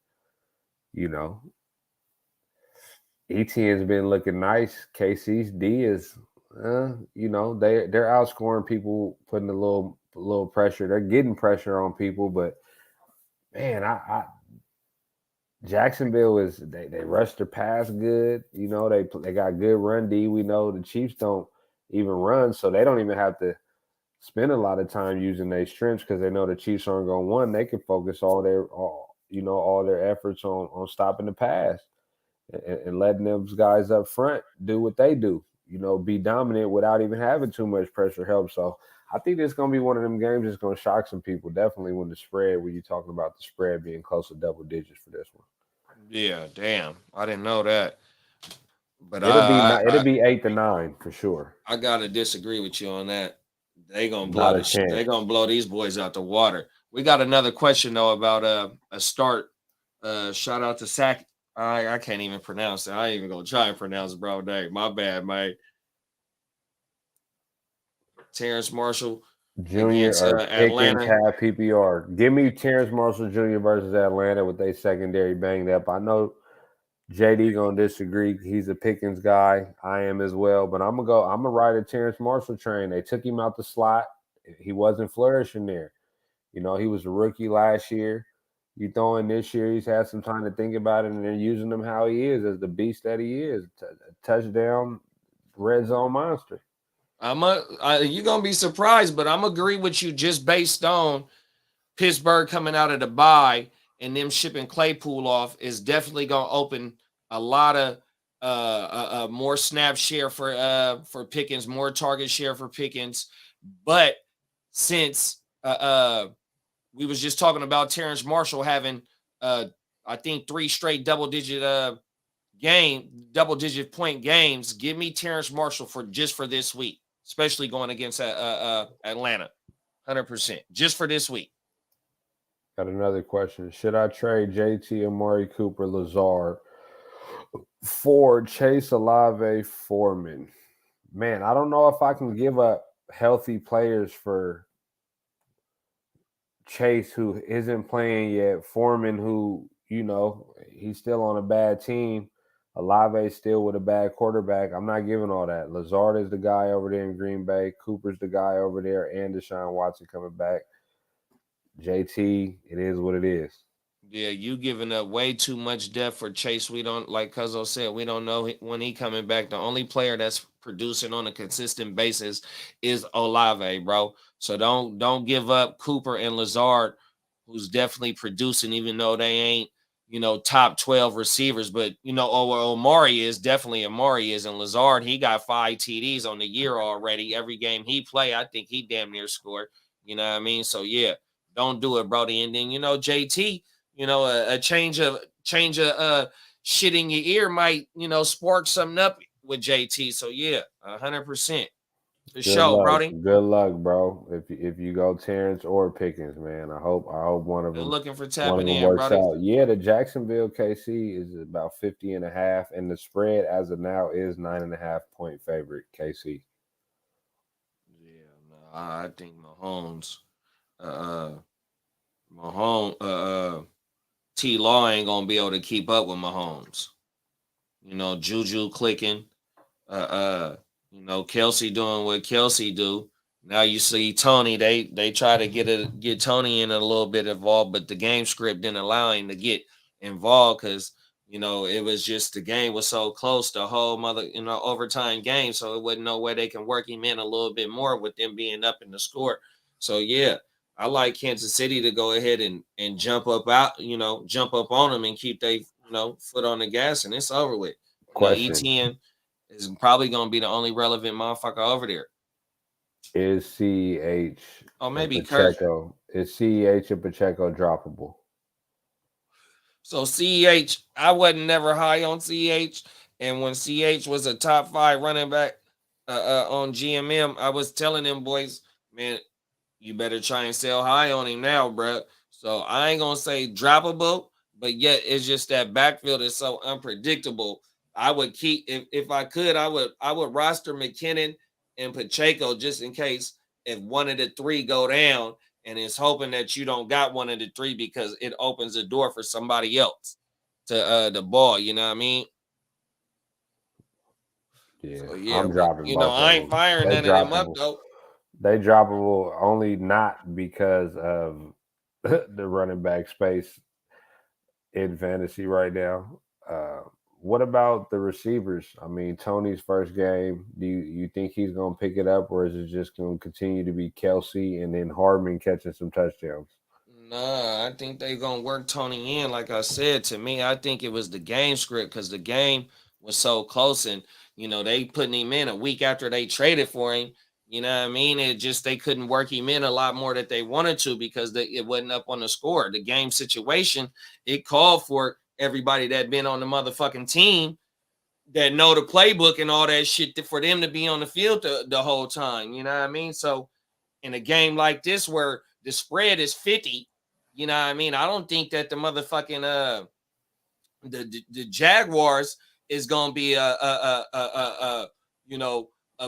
Etienne's been looking nice. KC's D is, they're outscoring people, putting a little pressure. They're getting pressure on people, but, man, Jacksonville is they rush their pass good. You know, they got good run D. We know the Chiefs don't even run, so they don't even have to spend a lot of time using their strengths because they know the Chiefs aren't going to win. They can focus all their efforts on stopping the pass and letting those guys up front do what they do. You know, be dominant without even having too much pressure help. So I think it's going to be one of them games that's going to shock some people. Definitely when you're talking about the spread being close to double digits for this one. Yeah, damn. I didn't know that. But it'll be 8-9 for sure. I gotta disagree with you on that. They gonna blow these boys out the water. We got another question though about a start. Shout out to Sack. I can't even pronounce it. I ain't even gonna try and pronounce bro name. My bad, mate. Terrence Marshall Jr. or Atlanta. Half PPR. Give me Terrence Marshall Jr. versus Atlanta with their secondary banged up. I know JD gonna disagree. He's a Pickens guy. I am as well. But I'm gonna ride a Terrence Marshall train. They took him out the slot. He wasn't flourishing there. You know, he was a rookie last year. You throw in this year, he's had some time to think about it, and they're using him how he is, as the beast that he is. Touchdown, red zone monster. You're gonna be surprised, but I'm agree with you just based on Pittsburgh coming out of the bye and them shipping Claypool off is definitely gonna open a lot of more snap share for Pickens, more target share for Pickens. But since we was just talking about Terrence Marshall having I think 3 straight double-digit point games, give me Terrence Marshall for this week, especially going against Atlanta. 100% just for this week. Got another question. Should I trade JT, Amari Cooper, Lazard for Chase, Olave, Foreman? Man, I don't know if I can give up healthy players for Chase, who isn't playing yet. Foreman, who, you know, he's still on a bad team. Olave still with a bad quarterback. I'm not giving all that. Lazard is the guy over there in Green Bay. Cooper's the guy over there, and Deshaun Watson coming back. JT, it is what it is. Yeah, you giving up way too much depth for Chase. We don't, like Cuzzo said, we don't know when he coming back. The only player that's producing on a consistent basis is Olave, bro. So don't give up Cooper and Lazard, who's definitely producing, even though they ain't, you know, top 12 receivers. But, you know, Amari is, and Lazard, he got 5 TDs on the year already. Every game he play, I think he damn near scored. You know what I mean? So, yeah, don't do it, Brody. And then, you know, JT, you know, a change of shit in your ear might, you know, spark something up with JT. So, yeah, 100%. The show, Brody. Good luck, bro. If you go Terrence or Pickens, man, I hope one of them. They're looking for tapping in, works Brody. Out. Yeah, the Jacksonville KC is about 50.5, and the spread as of now is 9.5 point favorite KC. Yeah, no, I think Mahomes, T-Law ain't gonna be able to keep up with Mahomes. You know, Juju clicking, you know, Kelsey doing what Kelsey do. Now you see Tony, they try to get Tony in a little bit involved, but the game script didn't allow him to get involved because, you know, it was just the game was so close, the whole overtime game. So it wasn't no way they can work him in a little bit more with them being up in the score. So yeah, I like Kansas City to go ahead and jump up on them and keep their, you know, foot on the gas, and it's over with. ETN is probably going to be the only relevant motherfucker over there. Is CEH? Oh, maybe Pacheco. Is CEH and Pacheco droppable? So CEH, I wasn't never high on CEH, and when CEH was a top 5 running back on GMM, I was telling them boys, man, you better try and sell high on him now, bro. So I ain't gonna say droppable, but yet it's just that backfield is so unpredictable. I would keep if I could, I would roster McKinnon and Pacheco just in case if one of the 3 go down, and it's hoping that you don't got one of the 3 because it opens the door for somebody else to the ball. You know what I mean? Yeah, so, yeah, I'm dropping. You know, I ain't firing none of them up though. They droppable only not because of the running back space. in fantasy right now. What about the receivers? I mean, Tony's first game. Do you think he's going to pick it up, or is it just going to continue to be Kelsey and then Hardman catching some touchdowns? Nah, I think they gonna work Tony in. Like I said, to me, I think it was the game script because the game was so close, and they putting him in a week after they traded for him. You know what I mean? It just they couldn't work him in a lot more that they wanted to because it wasn't up on the score. The game situation it called for everybody that been on the motherfucking team that know the playbook and all that shit for them to be on the field the whole time. You know what I mean? So in a game like this where the spread is 50, you know what I mean? I don't think that the motherfucking the Jaguars is gonna be a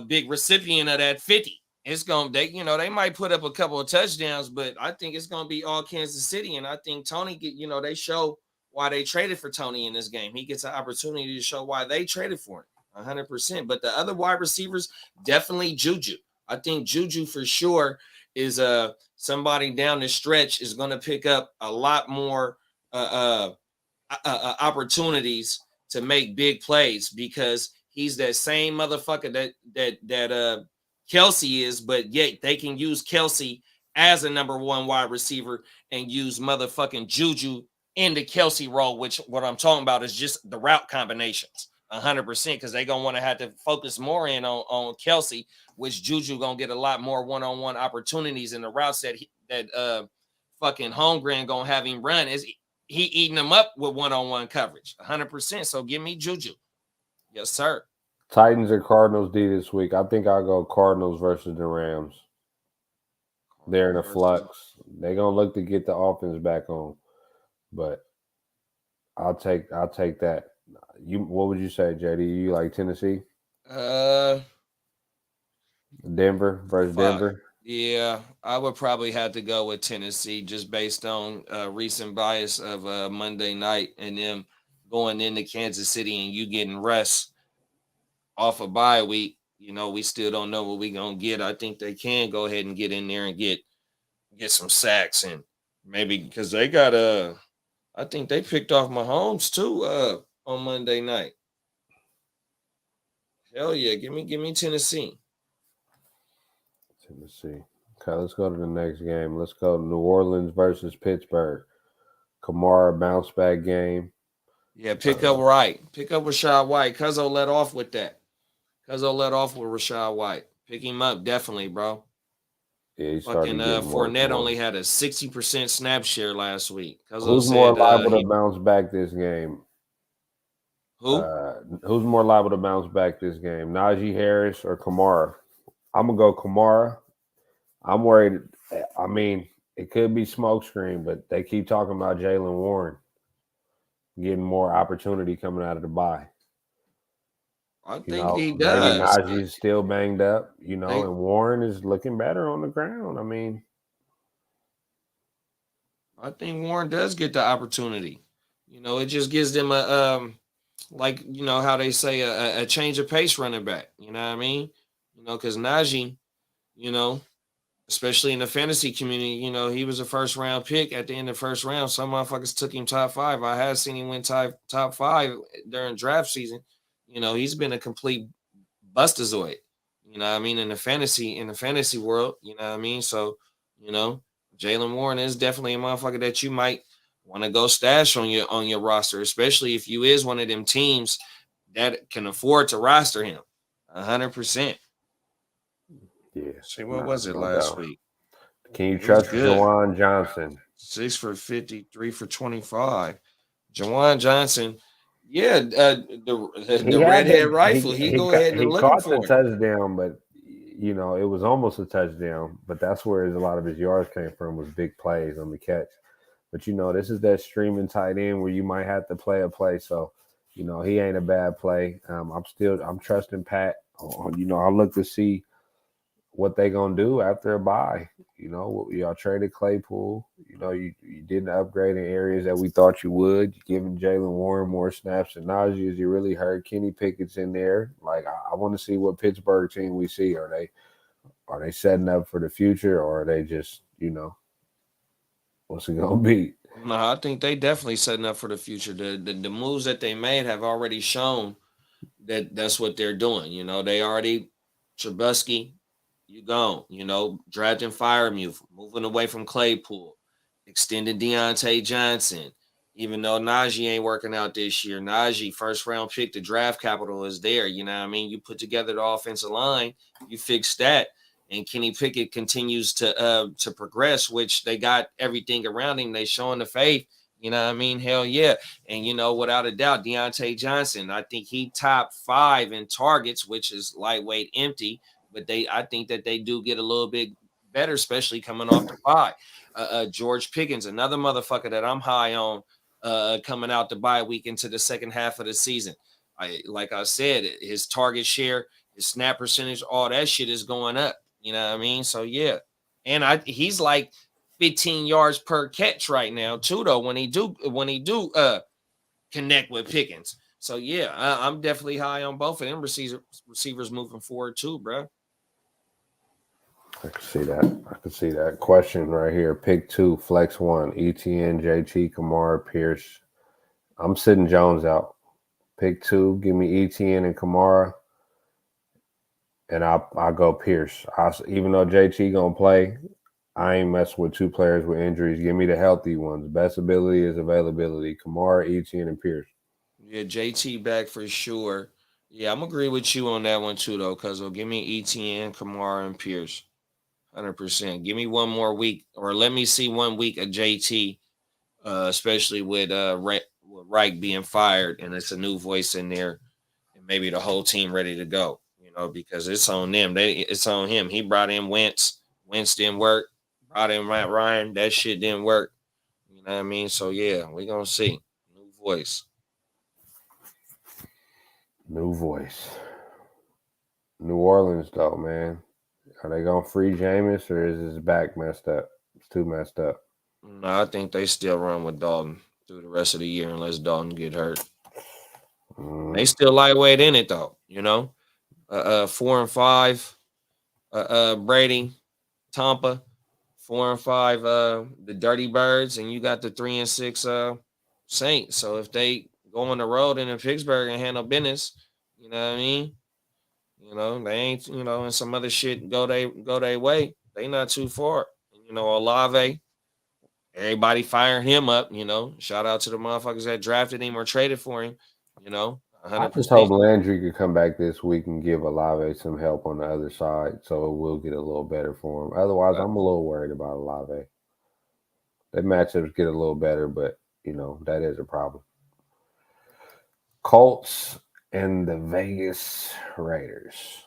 big recipient of that 50. It's gonna they might put up a couple of touchdowns, but I think it's gonna be all Kansas City. And I think Tony they show why they traded for Tony in this game. He gets an opportunity to show why they traded for him 100%. But the other wide receivers, definitely Juju. I think Juju for sure is somebody down the stretch is going to pick up a lot more opportunities to make big plays because he's that same motherfucker that Kelsey is, but yet they can use Kelsey as a number one wide receiver and use motherfucking Juju in the Kelsey role, which what I'm talking about is just the route combinations 100% because they're going to want to have to focus more in on Kelsey, which Juju going to get a lot more one-on-one opportunities in the routes that fucking Holmgren going to have him run. Is he eating them up with one-on-one coverage 100%. So give me Juju. Yes, sir. Titans or Cardinals D this week. I think I'll go Cardinals versus the Rams. They're in a flux. They're going to look to get the offense back on. But I'll take that. What would you say, JD? You like Tennessee? Denver versus Denver? Yeah, I would probably have to go with Tennessee just based on recent bias of Monday night and them going into Kansas City and you getting rest off a bye week. We still don't know what we're going to get. I think they can go ahead and get in there and get some sacks and maybe because they got I think they picked off Mahomes too on Monday night. Hell yeah, give me Tennessee. Tennessee. Okay, let's go to the next game. Let's go New Orleans versus Pittsburgh. Kamara bounce back game. Yeah, pick up right. Pick up Rashad White. Cuzzo let off with that. Cuzzo let off with Rashad White. Pick him up, definitely, bro. Yeah, he started fucking Fournette only had a 60% snap share last week. Who's more liable to bounce back this game? Who? Who's more liable to bounce back this game? Najee Harris or Kamara? I'm gonna go Kamara. I'm worried. I mean, it could be smokescreen, but they keep talking about Jaylen Warren getting more opportunity coming out of the bye. I think he does. Maybe Najee's still banged up, and Warren is looking better on the ground. I mean, I think Warren does get the opportunity. It just gives them a how they say a change of pace running back. You know what I mean? Because Najee, especially in the fantasy community, he was a first round pick at the end of the first round. Some motherfuckers took him top 5. I have seen him win top 5 during draft season. He's been a complete bustazoid. You know what I mean? In the fantasy world, you know what I mean? So, Jaylen Warren is definitely a motherfucker that you might want to go stash on your roster, especially if you is one of them teams that can afford to roster him 100%. Yeah. See, what was it last week? Can you trust Juwan Johnson? 6 for 50, 3 for 25. Juwan Johnson, yeah, the redhead rifle. He go ahead and look for it. He caught the touchdown, but it was almost a touchdown. But that's where a lot of his yards came from, was big plays on the catch. But this is that streaming tight end where you might have to play a play. So, he ain't a bad play. I'm trusting Pat. I'll look to see what they gonna do after a bye. Y'all traded Claypool. You didn't upgrade in areas that we thought you would. You're giving Jaylen Warren more snaps than Najee, as you really heard. Kenny Pickett's in there. Like, I want to see what Pittsburgh team we see. Are they setting up for the future, or are they just what's it gonna be? No, I think they definitely setting up for the future. The moves that they made have already shown that that's what they're doing. You know, they already Trubisky, you gone. You know, drafting Firemuth, moving away from Claypool, extending Deontay Johnson. Even though Najee ain't working out this year, Najee first round pick, the draft capital is there. You know what I mean? You put together the offensive line, you fix that, and Kenny Pickett continues to progress, which they got everything around him. They showing the faith. You know what I mean? Hell yeah. And you know, without a doubt, Deontay Johnson, I think he top 5 in targets, which is lightweight empty. But I think that they do get a little bit better, especially coming off the bye. George Pickens, another motherfucker that I'm high on, coming out the bye week into the second half of the season. Like I said, his target share, his snap percentage, all that shit is going up. You know what I mean? So yeah, and he's like 15 yards per catch right now too, though. When he do connect with Pickens. So yeah, I'm definitely high on both of them receivers moving forward too, bro. I can see that. I can see that. Question right here. Pick 2, flex 1, ETN, JT, Kamara, Pierce. I'm sitting Jones out. Pick 2, give me ETN and Kamara, and I'll go Pierce. Even though JT gonna play, I ain't messing with 2 players with injuries. Give me the healthy ones. Best ability is availability. Kamara, ETN, and Pierce. Yeah, JT back for sure. Yeah, I'm agree with you on that one too, though, because give me ETN, Kamara, and Pierce. 100%. Give me one more week, or let me see 1 week of JT, especially with Reich being fired, and it's a new voice in there, and maybe the whole team ready to go. You know, because it's on them. It's on him. He brought in Wentz. Wentz didn't work. Brought in Matt Ryan. That shit didn't work. You know what I mean? So yeah, we gonna see. New voice. New voice. New Orleans, though, man. Are they gonna free Jameis, or is his back messed up? It's too messed up. No, I think they still run with Dalton through the rest of the year unless Dalton get hurt. They still lightweight in it though, you know. 4 and 5, Brady, Tampa, 4 and 5, the Dirty Birds, and you got the 3 and 6 Saints. So if they go on the road in Pittsburgh and handle business, you know what I mean? You know, they ain't, you know, and some other shit go they way. They not too far. You know, Olave, everybody firing him up, you know. Shout out to the motherfuckers that drafted him or traded for him, you know. 100%. I just hope Landry could come back this week and give Olave some help on the other side, so it will get a little better for him. Otherwise, I'm a little worried about Olave. Their matchups get a little better, but, you know, that is a problem. Colts and the Vegas Raiders.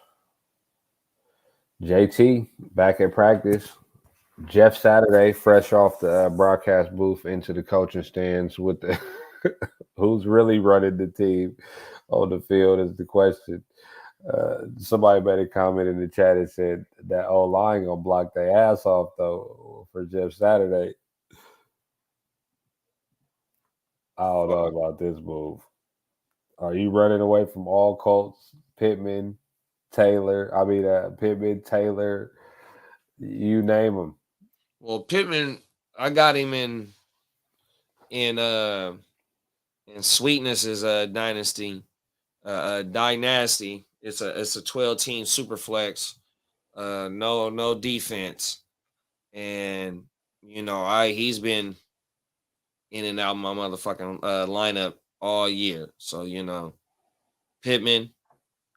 JT back at practice. Jeff Saturday, fresh off the broadcast booth into the coaching stands with the who's really running the team on the field is the question. Somebody made a comment in the chat and said that O-line gonna block their ass off though for Jeff Saturday. I don't know about this move. Are you running away from all Colts? Pittman, Taylor, you name them. Well, Pittman, I got him in Sweetness is a dynasty. Dynasty. It's a 12-team super flex. No defense. And you know, he's been in and out of my motherfucking lineup all year. So, you know, Pittman,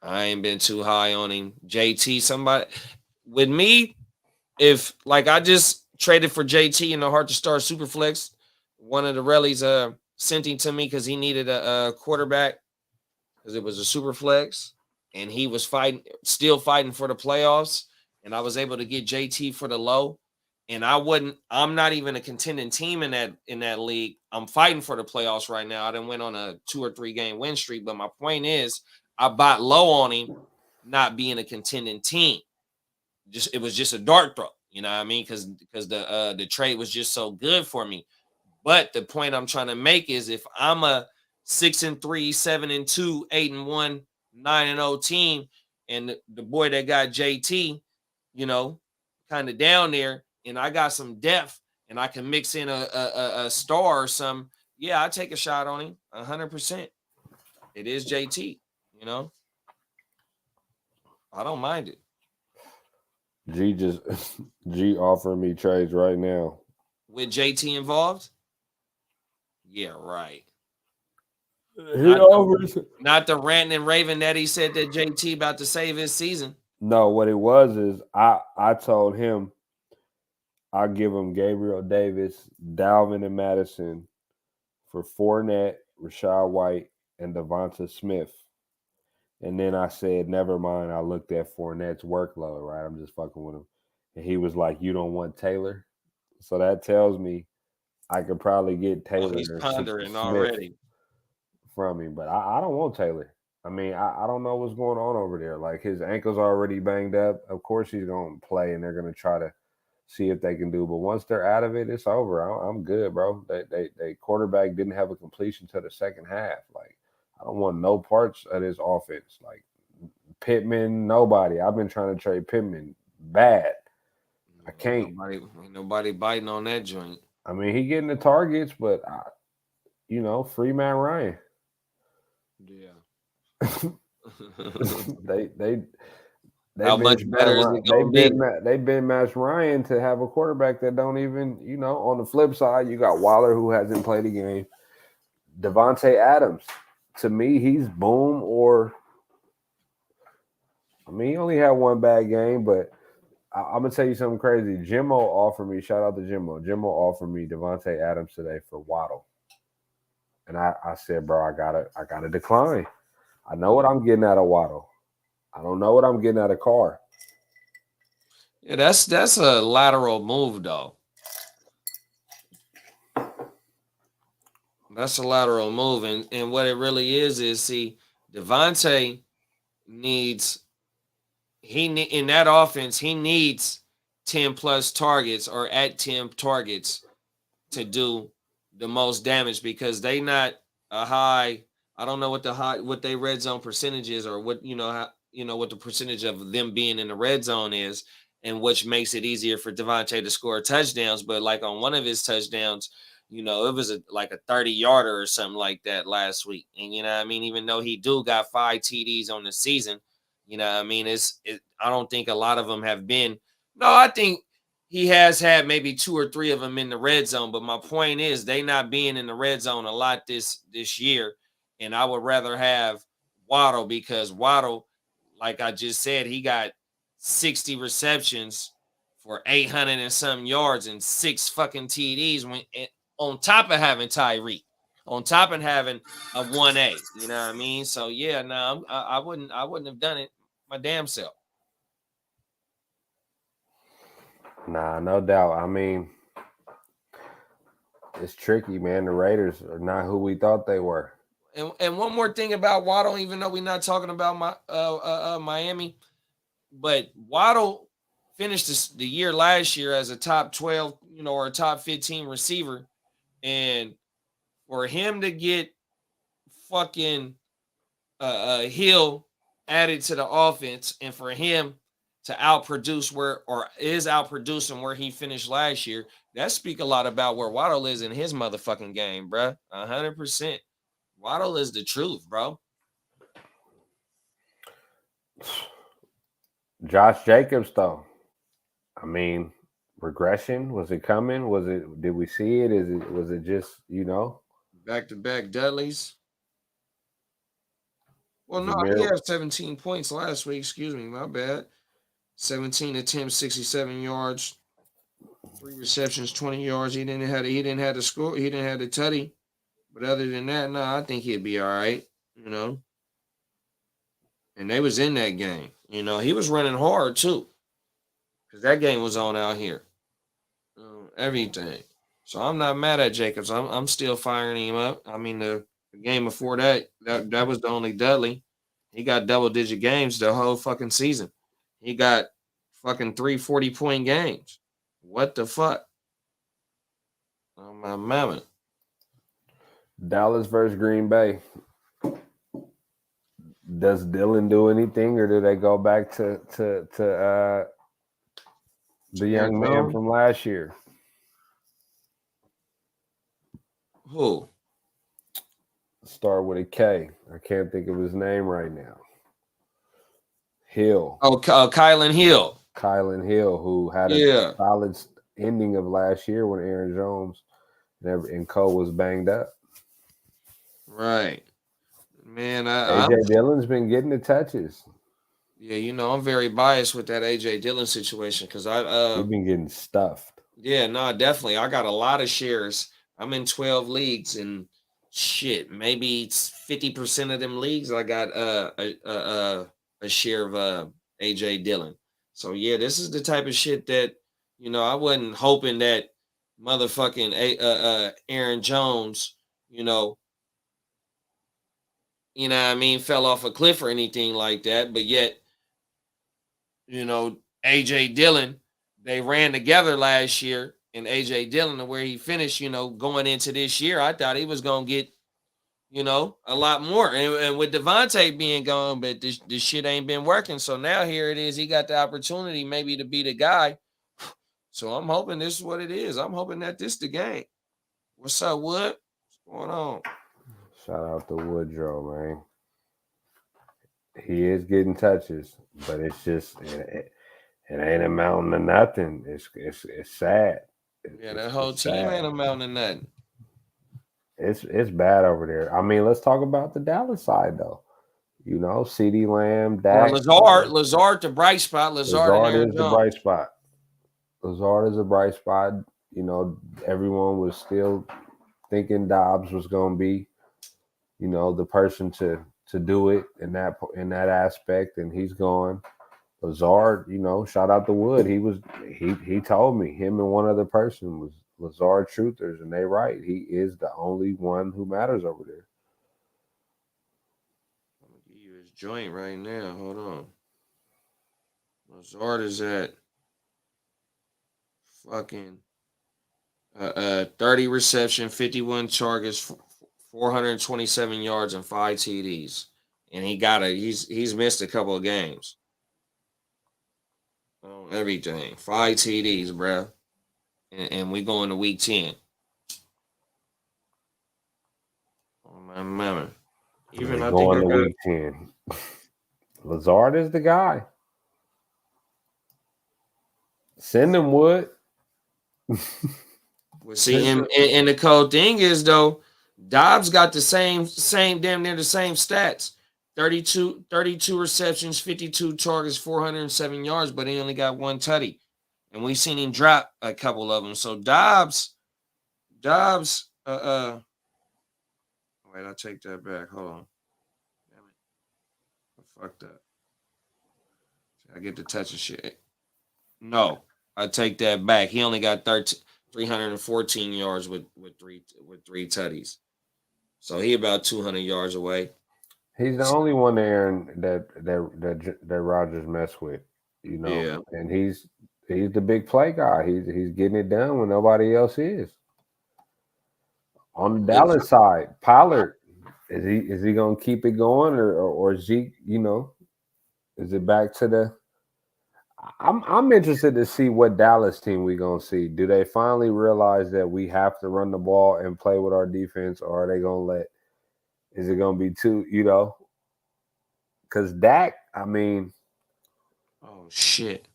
I ain't been too high on him. JT, somebody with me, if like I just traded for JT in the Heart2Start Superflex, one of the rallies sent him to me because he needed a quarterback because it was a Superflex and he was still fighting for the playoffs, and I was able to get JT for the low. And I'm not even a contending team in that league. I'm fighting for the playoffs right now. I done went on a 2 or 3 game win streak, but my point is I bought low on him, not being a contending team. It was just a dart throw, you know what I mean? Because the trade was just so good for me. But the point I'm trying to make is if I'm a 6-3, 7-2, 8-1, 9-0 team, and the boy that got JT, you know, kind of down there, and I got some depth, and I can mix in a star or something, yeah, I take a shot on him 100%. It is JT, you know. I don't mind it. G offering me trades right now. With JT involved? Yeah, right. Not the ranting and raving that he said that JT about to save his season. No, what it was is I told him I'll give him Gabriel Davis, Dalvin and Madison for Fournette, Rashad White, and Devonta Smith. And then I said, never mind. I looked at Fournette's workload, right? I'm just fucking with him. And he was like, you don't want Taylor? So that tells me I could probably get Taylor. He's pondering already from him, but I don't want Taylor. I mean, I don't know what's going on over there. Like, his ankle's already banged up. Of course he's going to play, and they're going to try to see if they can do. But once they're out of it, it's over. I'm good, bro. They quarterback didn't have a completion to the second half. Like, I don't want no parts of this offense. Like, Pittman, nobody. I've been trying to trade Pittman bad. I can't. Nobody biting on that joint. I mean, he getting the targets, but free Matt Ryan. Yeah. they how much better is it going to be? They've been Matt Ryan to have a quarterback that don't even, on the flip side, you got Waller, who hasn't played a game. Devontae Adams, to me, he's boom or – I mean, he only had one bad game, but I'm going to tell you something crazy. Jimmo offered me – shout out to Jimmo. Jimmo offered me Devontae Adams today for Waddle. And I said, bro, I gotta decline. I know what I'm getting out of Waddle. I don't know what I'm getting out of Carr. Yeah, that's a lateral move, though. That's a lateral move, and what it really is see, Devontae needs in that offense, he needs 10 plus targets or at 10 targets to do the most damage, because they not a high. I don't know what they red zone percentage is, or what what the percentage of them being in the red zone is, and which makes it easier for Devontae to score touchdowns. But like on one of his touchdowns, it was like a 30-yarder or something like that last week. And even though he got 5 TDs on the season, I don't think a lot of them have been. No, I think he has had maybe 2 or 3 of them in the red zone, but my point is they not being in the red zone a lot this year, and I would rather have Waddle, because Waddle, like I just said, he got 60 receptions for 800 and some yards and 6 fucking TDs on top of having Tyreek, on top of having a 1A. You know what I mean? So yeah, no, I wouldn't have done it my damn self. Nah, no doubt. I mean, it's tricky, man. The Raiders are not who we thought they were. And one more thing about Waddle, even though we're not talking about Miami, but Waddle finished the year last year as a top 12, or a top 15 receiver, and for him to get fucking Hill added to the offense, and for him to outproduce outproducing where he finished last year, that speak a lot about where Waddle is in his motherfucking game, bro. 100%. Waddle is the truth, bro. Josh Jacobs, though. I mean, regression, was it coming? Did we see it? Was it just, back-to-back Dudleys? Well, no, he had 17 points last week. Excuse me, my bad. 17 attempts, 67 yards, 3 receptions, 20 yards. He didn't have the score. He didn't have the tutty. But other than that, no, I think he'd be all right, And they was in that game. He was running hard too, because that game was on out here. Everything. So I'm not mad at Jacobs. I'm still firing him up. I mean, the game before that was the only Dudley. He got double-digit games the whole fucking season. He got fucking 3 40-point games. What the fuck? Oh, my mama. Dallas versus Green Bay. Does Dylan do anything, or do they go back to the young man from last year? Who? Start with a K. I can't think of his name right now. Hill. Oh, Kylan Hill. Kylan Hill, who had a solid ending of last year when Aaron Jones and Cole was banged up. Right. Man, AJ Dillon's been getting the touches. Yeah, you know, I'm very biased with that AJ Dillon situation because He's been getting stuffed. Yeah, no, definitely. I got a lot of shares. I'm in 12 leagues and shit, maybe it's 50% of them leagues I got a share of AJ Dillon. So yeah, this is the type of shit that, you know, I wasn't hoping that motherfucking Aaron Jones, you know what I mean, fell off a cliff or anything like that, but yet, you know, AJ Dillon, they ran together last year, and AJ Dillon, where he finished, you know, going into this year, I thought he was gonna get, you know, a lot more. And with Devontae being gone, but this shit ain't been working. So now here it is. He got the opportunity maybe to be the guy. So I'm hoping this is what it is. I'm hoping that this the game. What's up, Wood? What's going on? Shout out to Woodrow, man. He is getting touches, but it's just it ain't amounting to nothing. It's sad. Yeah, that whole team ain't amounting to nothing. It's bad over there. I mean, let's talk about the Dallas side though. You know, CeeDee Lamb, Dak. Lazard, the bright spot. Lazard is the bright spot. Lazard is a bright spot. You know, everyone was still thinking Dobbs was going to be, you know, the person to do it in that aspect, and he's gone. Lazard, you know, shout out to Wood. He told me him and one other person was Lazard truthers, and they right. He is the only one who matters over there. I'm gonna give you his joint right now. Hold on. Lazard is at fucking 30 reception, 51 targets, 427 yards, and 5 TDs. And he's missed a couple of games. Everything. 5 TDs, bruh. And we going to week 10. Oh my mama. Even I going think to week 10. Lazard is the guy. Send him, Wood. Well, see, and the cold thing is though, Dobbs got the same damn near the same stats. 32 receptions, 52 targets, 407 yards, but he only got one tutty. And we seen him drop a couple of them. So Dobbs, wait, I'll take that back. Hold on. Damn it. I fucked up. I get the touch of shit. No, I take that back. He only got 314 yards with three tutties. So he about 200 yards away. He's the only one there that Rodgers mess with, you know. Yeah. And he's the big play guy. He's getting it done when nobody else is. On the Dallas side, Pollard, is he gonna keep it going or is he, you know, is it back to the I'm interested to see what Dallas team we gonna see. Do they finally realize that we have to run the ball and play with our defense, or are they gonna is it gonna be too, you know? Because Dak, I mean, oh shit.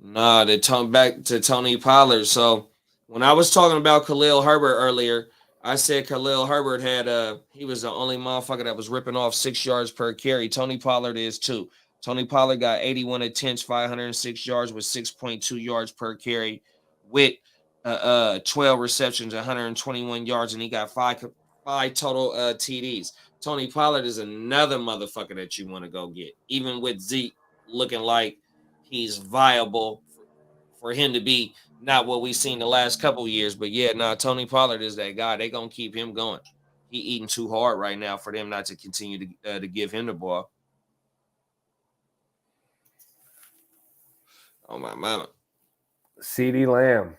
Nah, they turn back to Tony Pollard. So when I was talking about Khalil Herbert earlier, I said Khalil Herbert he was the only motherfucker that was ripping off 6 yards per carry. Tony Pollard is too. Tony Pollard got 81 attempts, 506 yards with 6.2 yards per carry with 12 receptions, 121 yards, and he got five total TDs. Tony Pollard is another motherfucker that you want to go get, even with Zeke looking like he's viable for him to be not what we've seen the last couple years. But yeah, Tony Pollard is that guy. They're going to keep him going. He eating too hard right now for them not to continue to give him the ball. Oh, my mama. CeeDee Lamb.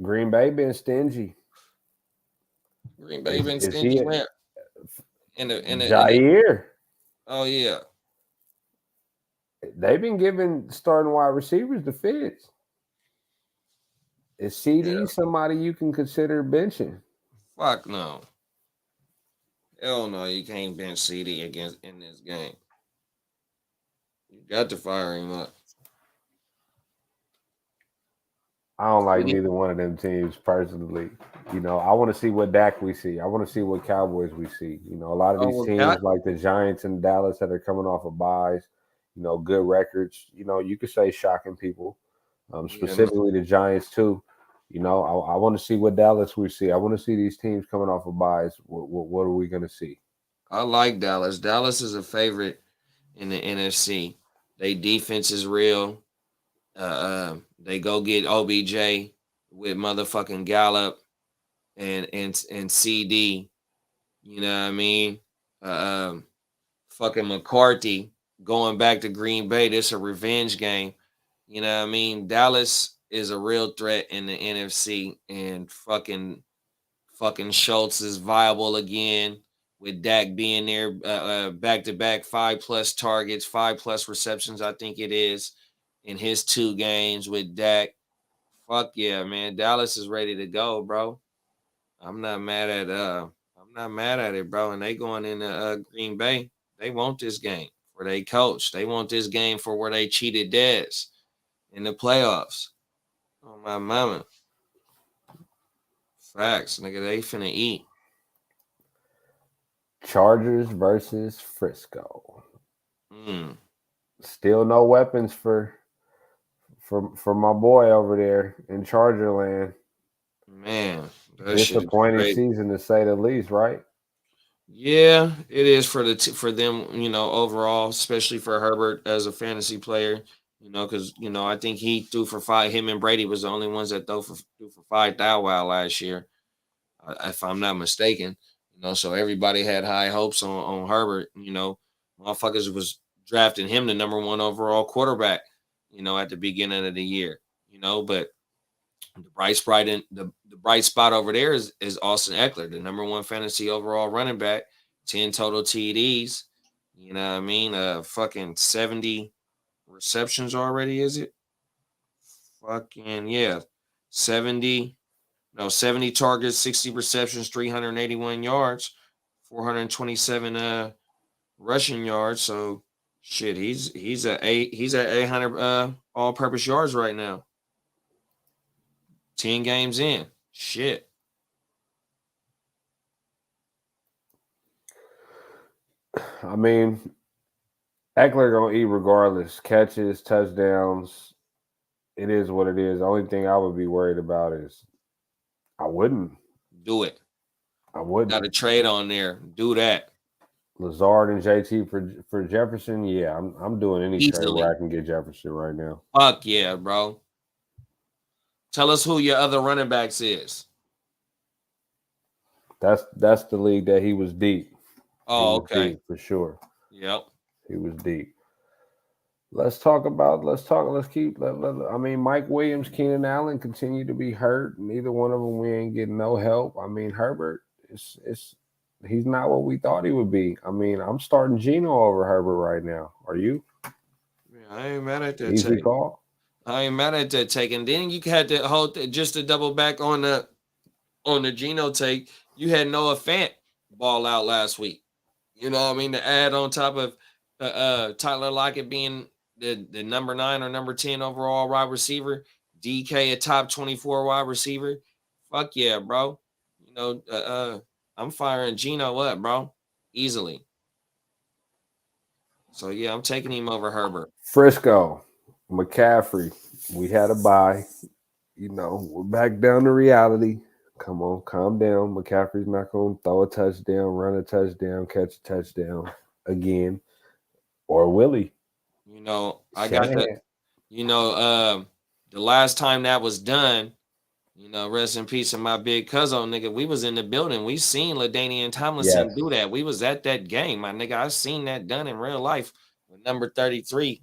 Green Bay been stingy. Green Bay been stingy. Jair. Oh, yeah. They've been giving starting wide receivers the fits. Is CeeDee somebody you can consider benching? Fuck no. Hell no, you can't bench CD in this game. You got to fire him up. I don't like neither one of them teams personally. You know, I want to see what Dak we see. I want to see what Cowboys we see. You know, a lot of these teams like the Giants and Dallas that are coming off of buys, you know, good records. You know, you could say shocking people, specifically the Giants too. You know, I want to see what Dallas we see. I want to see these teams coming off of buys. What are we going to see? I like Dallas. Dallas is a favorite in the NFC. They defense is real. They go get OBJ with motherfucking Gallup and CD. You know what I mean? Fucking McCarthy going back to Green Bay. This a revenge game. You know what I mean? Dallas is a real threat in the NFC, and fucking Schultz is viable again with Dak being there back to back 5+ targets, 5+ receptions. I think it is in his 2 games with Dak. Fuck yeah, man. Dallas is ready to go, bro. I'm not mad at it, bro. And they going into Green Bay. They want this game for their coach. They want this game for where they cheated Dez in the playoffs. Oh my mama. Facts, nigga. They finna eat. Chargers versus Frisco. Still no weapons for my boy over there in Charger land. Man, disappointing season to say the least, right? Yeah, it is for them, you know, overall, especially for Herbert as a fantasy player, you know, because you know I think he threw for 5. Him and Brady was the only ones that threw for 5,000 last year, if I'm not mistaken. You know, so everybody had high hopes on Herbert. You know, motherfuckers was drafting him the number 1 overall quarterback. You know, at the beginning of the year. You know, but the bright spot over there is Austin Eckler, the number 1 fantasy overall running back, 10 total TDs. You know what I mean? Fucking 70 receptions already, is it? Fucking yeah. 70 targets, 60 receptions, 381 yards, 427 rushing yards. So shit, he's at 800 all-purpose yards right now. 10 games in. Shit. I mean, Eckler gonna eat regardless. Catches, touchdowns. It is what it is. The only thing I would be worried about is I wouldn't. Do it. I wouldn't. Got a trade on there. Do that. Lazard and JT for Jefferson. Yeah, I'm doing any trade where I can get Jefferson right now. Fuck yeah, bro. Tell us who your other running backs is. That's the league that he was deep. Oh, okay. Deep, for sure. Yep. He was deep. Let's keep. I mean, Mike Williams, Keenan Allen continue to be hurt. Neither one of them, we ain't getting no help. I mean, Herbert, he's not what we thought he would be. I mean, I'm starting Geno over Herbert right now. Are you? Yeah, I ain't mad at that. Easy call. I ain't mad at that take. And then you had to hold just to double back on the Geno take. You had Noah Fant ball out last week. You know what I mean? To add on top of Tyler Lockett being the number 9 or number 10 overall wide receiver, DK a top 24 wide receiver. Fuck yeah, bro. You know, I'm firing Geno up, bro, easily. So yeah, I'm taking him over Herbert. Frisco, McCaffrey. We had a bye. You know, we're back down to reality. Come on, calm down. McCaffrey's not going to throw a touchdown, run a touchdown, catch a touchdown again, or will he? You know, I got that. You know, the last time that was done, you know, rest in peace of my big cousin, nigga. We was in the building. We seen LaDainian Tomlinson do that. We was at that game, my nigga. I seen that done in real life with number 33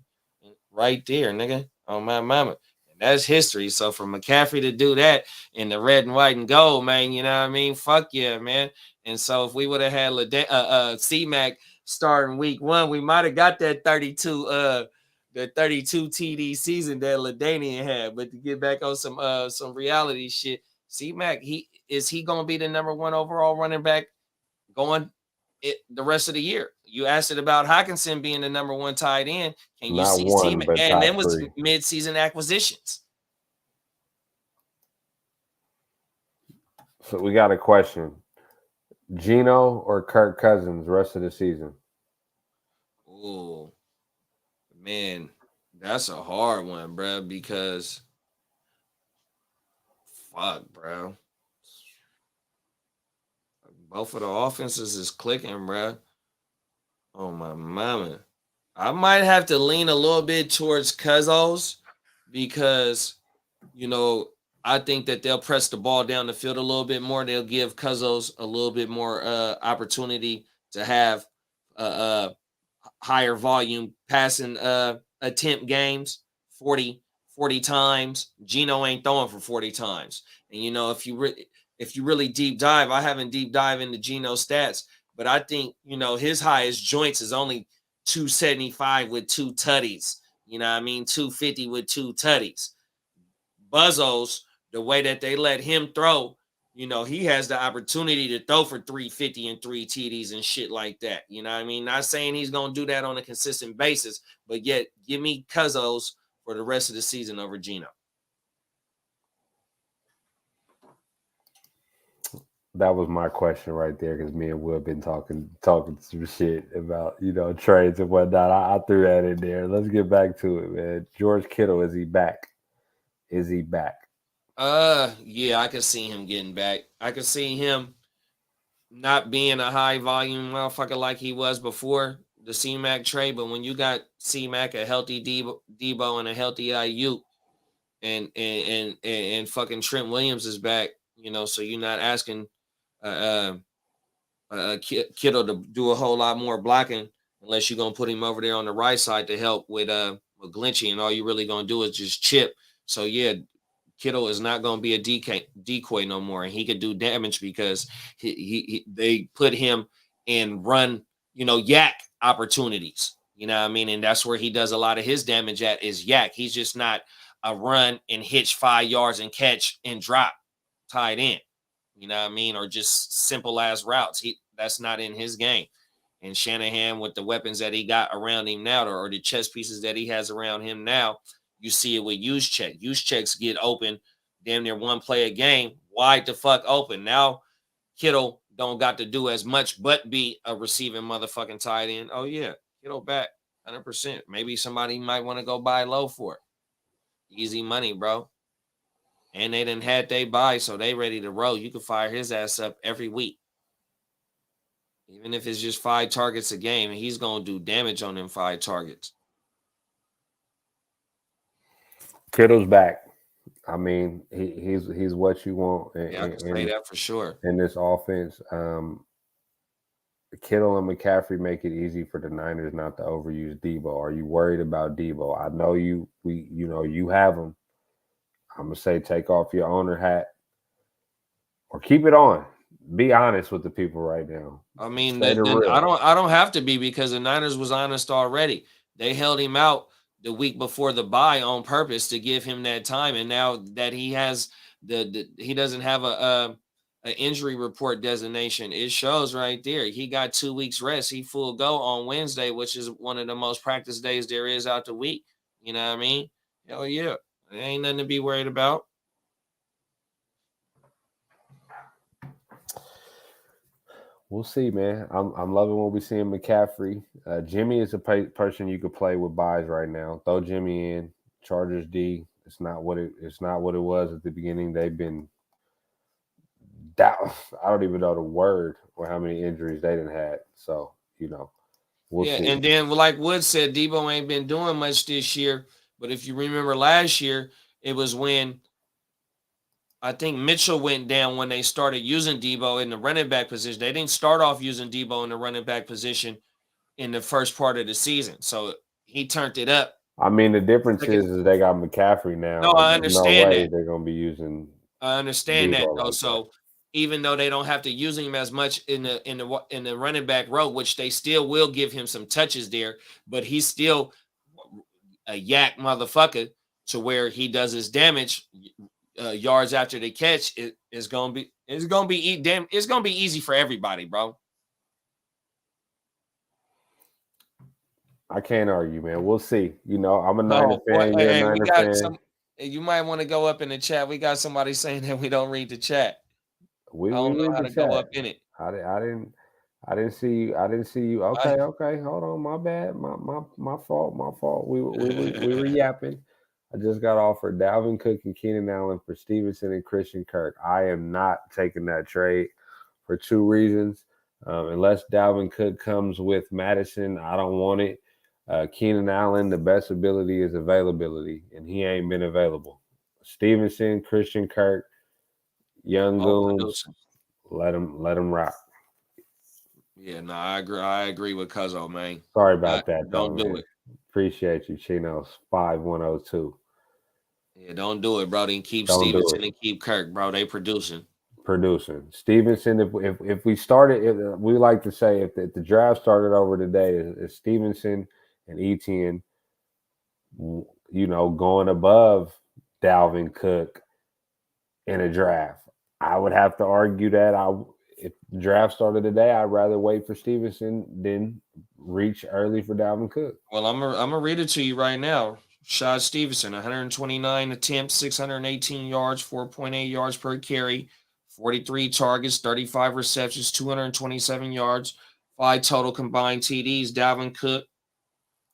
right there, nigga, on my mama. And that's history. So for McCaffrey to do that in the red and white and gold, man, you know what I mean? Fuck yeah, man. And so if we would have had C-Mac starting week 1, we might have got that 32 TD season that LaDainian had. But to get back on some reality shit, C-Mac, is he going to be the number 1 overall running back going the rest of the year? You asked it about Hockenson being the number 1 tight end. Can you Not see one, C-Mac? but And top then was 3. mid-season acquisitions. So we got a question. Geno or Kirk Cousins rest of the season? Oh, man, that's a hard one, bro, because fuck, bro. Both of the offenses is clicking, bro. Oh, my mama. I might have to lean a little bit towards Cousins because, I think that they'll press the ball down the field a little bit more. They'll give Cousins a little bit more opportunity to have higher volume passing attempt games, 40 times. Geno ain't throwing for 40 times. And if you really deep dive, I haven't deep dive into Geno stats, but I think his highest joints is only 275 with 2 tutties. 250 with 2 tutties. Buzzos, the way that they let him throw, he has the opportunity to throw for 350 and 3 TDs and shit like that. Not saying he's going to do that on a consistent basis, but yet give me Cousins for the rest of the season over Geno. That was my question right there, because me and Will have been talking some shit about, trades and whatnot. I threw that in there. Let's get back to it, man. George Kittle, is he back? Is he back? Yeah, I can see him getting back. I can see him not being a high volume motherfucker like he was before the C-Mac trade, but when you got C-Mac, a healthy Debo and a healthy Ayuk, and fucking Trent Williams is back, so you're not asking Kittle to do a whole lot more blocking unless you're gonna put him over there on the right side to help with Guchinni, and all you're really gonna do is just chip. So yeah, Kittle is not gonna be a decoy no more, and he could do damage because they put him in run, yak opportunities. You know what I mean? And that's where he does a lot of his damage at is yak. He's just not a run and hitch 5 yards and catch and drop tight end. You know what I mean? Or just simple ass routes. That's not in his game. And Shanahan, with the weapons that he got around him now, or the chess pieces that he has around him now, you see it with Juszczyk. Juszczyks get open damn near 1 play a game, wide the fuck open. Now Kittle don't got to do as much but be a receiving motherfucking tight end. Oh yeah, Kittle back 100%. Maybe somebody might want to go buy low for it. Easy money, bro. And they done had they buy, so they ready to roll. You can fire his ass up every week. Even if it's just 5 targets a game, and he's going to do damage on them 5 targets. Kittle's back. I mean, he's what you want. Yeah, I can say that for sure. In this offense, Kittle and McCaffrey make it easy for the Niners not to overuse Debo. Are you worried about Debo? I know you have him. I'm gonna say take off your owner hat or keep it on. Be honest with the people right now. I mean, I don't have to be, because the Niners was honest already. They held him out the week before the bye on purpose to give him that time, and now that he has he doesn't have an injury report designation, it shows right there. He got 2 weeks rest. He full go on Wednesday, which is one of the most practice days there is out the week. You know what I mean? Hell yeah. There ain't nothing to be worried about. We'll see, man. I'm loving what we see in McCaffrey. Jimmy is a person you could play with buys right now. Throw Jimmy in. Chargers D. It's not what it was at the beginning. They've been down. I don't even know the word or how many injuries they didn't had. So we'll see. And then like Wood said, Debo ain't been doing much this year. But if you remember last year, it was when I think Mitchell went down when they started using Debo in the running back position. They didn't start off using Debo in the running back position in the first part of the season. So he turned it up. I mean, the difference is they got McCaffrey now. No, I understand that. They're going to be using. I understand that, though. So even though they don't have to use him as much in the running back row, which they still will give him some touches there, but he's still a yak motherfucker to where he does his damage yards after the catch, it's gonna be easy for everybody, bro. I can't argue, man. We'll see. You know, I'm a Niner fan. You're a Niner fan. You might want to go up in the chat. We got somebody saying that we don't read the chat. I don't know how to go up in it. I didn't see you. I didn't see you. Okay. Hold on. My bad. My fault. We were yapping. I just got offered Dalvin Cook and Keenan Allen for Stevenson and Christian Kirk. I am not taking that trade for two reasons. Unless Dalvin Cook comes with Madison, I don't want it. Keenan Allen, the best ability is availability, and he ain't been available. Stevenson, Christian Kirk, young goons, let him rock. Yeah, no, I agree with Cuzzo, man. Sorry about that. Don't do it. Appreciate you, Chino's 5102. Yeah, don't do it, bro. Then keep Stevenson and keep Kirk, bro. They producing. Stevenson, if we started, we like to say if the draft started over today, is Stevenson and Etienne, you know, going above Dalvin Cook in a draft. I would have to argue that if the draft started today, I'd rather wait for Stevenson than reach early for Dalvin Cook. Well, I'm gonna read it to you right now. Shad Stevenson, 129 attempts, 618 yards, 4.8 yards per carry, 43 targets, 35 receptions, 227 yards, 5 total combined TDs. Dalvin Cook,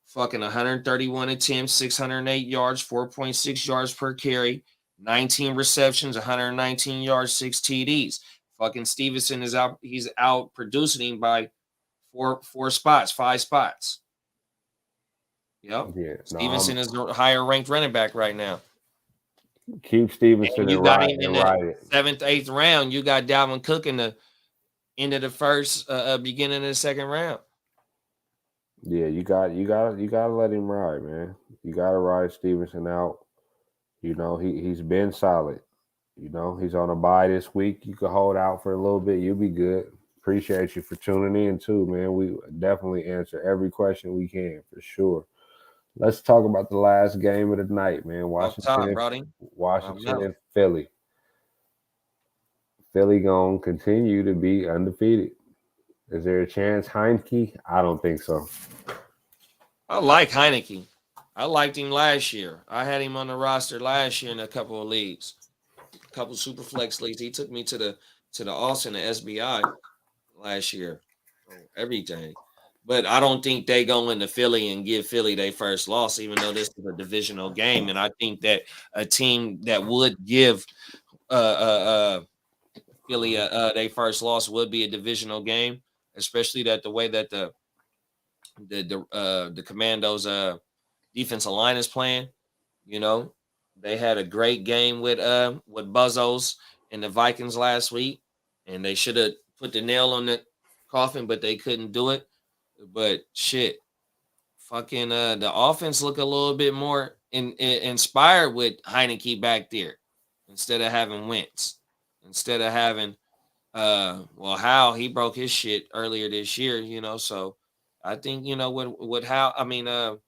fucking 131 attempts, 608 yards, 4.6 yards per carry, 19 receptions, 119 yards, 6 TDs. Fucking Stevenson is out. He's out producing by 5 spots. Yep. Yeah, Stevenson is the higher ranked running back right now. Keep Stevenson and you got him in the 7th, 8th round. You got Dalvin Cook in the end of the first, beginning of the second round. Yeah, you got to let him ride, man. You got to ride Stevenson out. You know, he's been solid. You know, he's on a bye this week. You can hold out for a little bit. You'll be good. Appreciate you for tuning in too, man. We definitely answer every question we can for sure. Let's talk about the last game of the night, man. Washington and Philly. Philly gonna continue to be undefeated. Is there a chance Heineke? I don't think so. I like Heineke. I liked him last year. I had him on the roster last year in a couple of leagues, a couple of super flex leagues. He took me to the Austin, the SBI last year. Everything. But I don't think they go into Philly and give Philly their first loss, even though this is a divisional game. And I think that a team that would give Philly their first loss would be a divisional game, especially that the way that the Commandos defensive line is playing. You know, they had a great game with Buzzos and the Vikings last week, and they should have put the nail on the coffin, but they couldn't do it. But shit, fucking the offense look a little bit more inspired with Heineke back there instead of having Wentz, instead of having How he broke his shit earlier this year, you know. So I think, you know, with how Heineke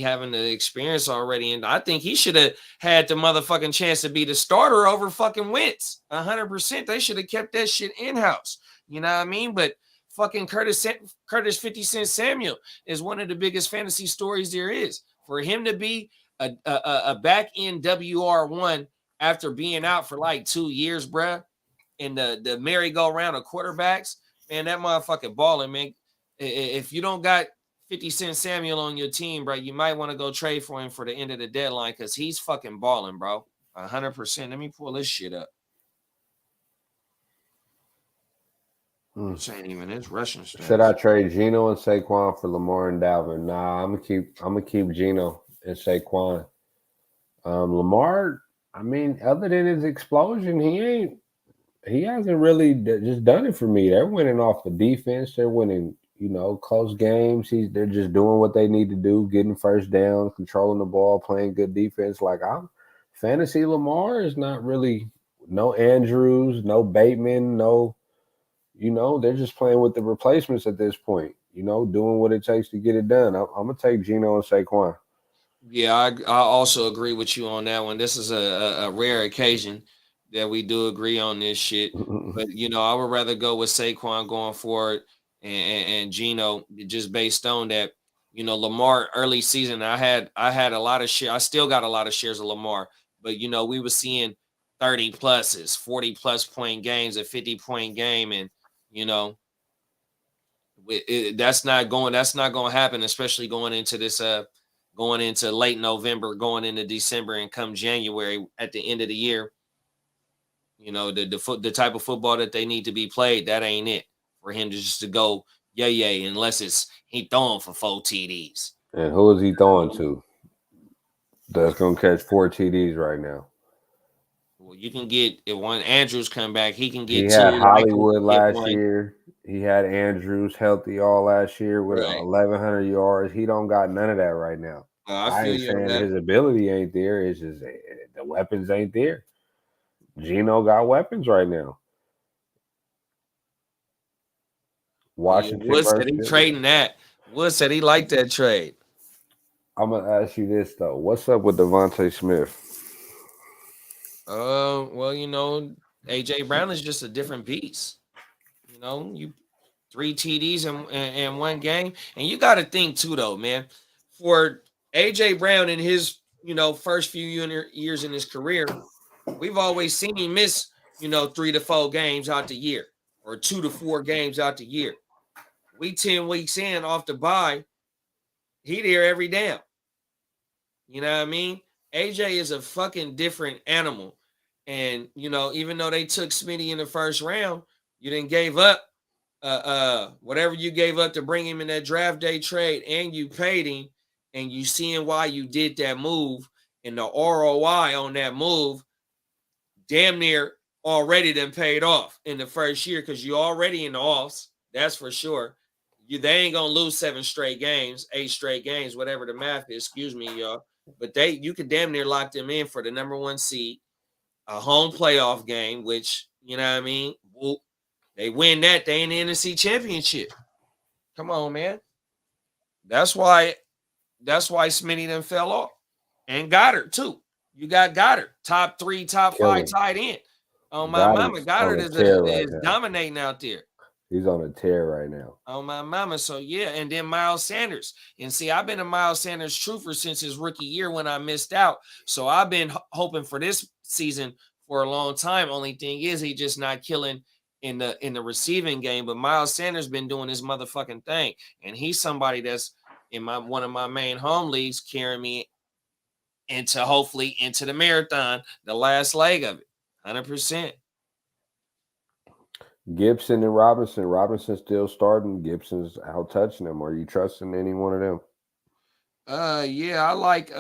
having the experience already, and I think he should have had the motherfucking chance to be the starter over fucking Wentz. 100%. They should have kept that shit in house. You know what I mean? But fucking Curtis 50 Cent Samuel is one of the biggest fantasy stories there is. For him to be a back end WR1 after being out for like 2 years, bruh, and the merry-go-round of quarterbacks, man, that motherfucking balling, man. If you don't got 50 Cent Samuel on your team, bro, you might want to go trade for him for the end of the deadline because he's fucking balling, bro. 100%. Let me pull this shit up. This ain't even his rushing stats. Should I trade Geno and Saquon for Lamar and Dalvin? Nah, I'm gonna keep Geno and Saquon. Lamar, I mean, other than his explosion, he hasn't really just done it for me. They're winning off the defense. They're winning, you know, close games. They're just doing what they need to do, getting first down, controlling the ball, playing good defense. Like fantasy Lamar is not really no Andrews, no Bateman, no. You know, they're just playing with the replacements at this point, you know, doing what it takes to get it done. I'm going to take Geno and Saquon. Yeah, I also agree with you on that one. This is a rare occasion that we do agree on this shit. But I would rather go with Saquon going forward and Geno just based on that. Lamar early season, I had a lot of share. I still got a lot of shares of Lamar, but we were seeing 30 pluses, 40 plus point games, a 50-point game, and you know that's not going to happen, especially going into late November, going into December, and come January at the end of the year. The type of football that they need to be played, that ain't it for him to just to go yay unless it's he throwing for 4 TDs. And who is he throwing to? That's gonna catch 4 TDs right now. Well, you can get if one Andrews come back, he can He get had two. Hollywood Get last one. year. He had Andrews healthy all last year with Right. 1,100 yards. He don't got none of that right now. I I feel ain't you on saying that. his ability ain't there. It's just the weapons ain't there. Geno got weapons right now. Washington Wood said versus he Philly. trading that. Wood said he liked that trade. I'm gonna ask you this though. What's up with Devontae Smith? Well, AJ Brown is just a different beast. You 3 TDs in one game, and you got to think too, though, man. For AJ Brown in his first few years in his career, we've always seen him miss 3 to 4 games out the year, or 2 to 4 games out the year. We 10 weeks in off the bye, he there every down. You know what I mean? AJ is a fucking different animal. And even though they took Smitty in the first round, you didn't gave up whatever you gave up to bring him in that draft day trade, and you paid him, and you seeing why you did that move, and the ROI on that move damn near already then paid off in the first year, because you already in the offs, that's for sure. They ain't gonna lose 7 straight games, 8 straight games, whatever the math is, excuse me, y'all. But you could damn near lock them in for the number 1 seed, a home playoff game, which you know what I mean. They win that, they in the NFC Championship. Come on, man. That's why Smitty then fell off, and Goddard too. You got Goddard, top 3, top 5 tight end. Oh my mama, Goddard is dominating out there. He's on a tear right now. Oh my mama. So yeah, and then Miles Sanders. And see, I've been a Miles Sanders truther since his rookie year when I missed out. So I've been hoping for this season for a long time. Only thing is, he just not killing in the receiving game. But Miles Sanders been doing his motherfucking thing, and he's somebody that's in one of my main home leagues, carrying me hopefully into the marathon, the last leg of it, 100%. Gibson and Robinson. Robinson still starting. Gibson's out touching him. Are you trusting any one of them? Yeah, I like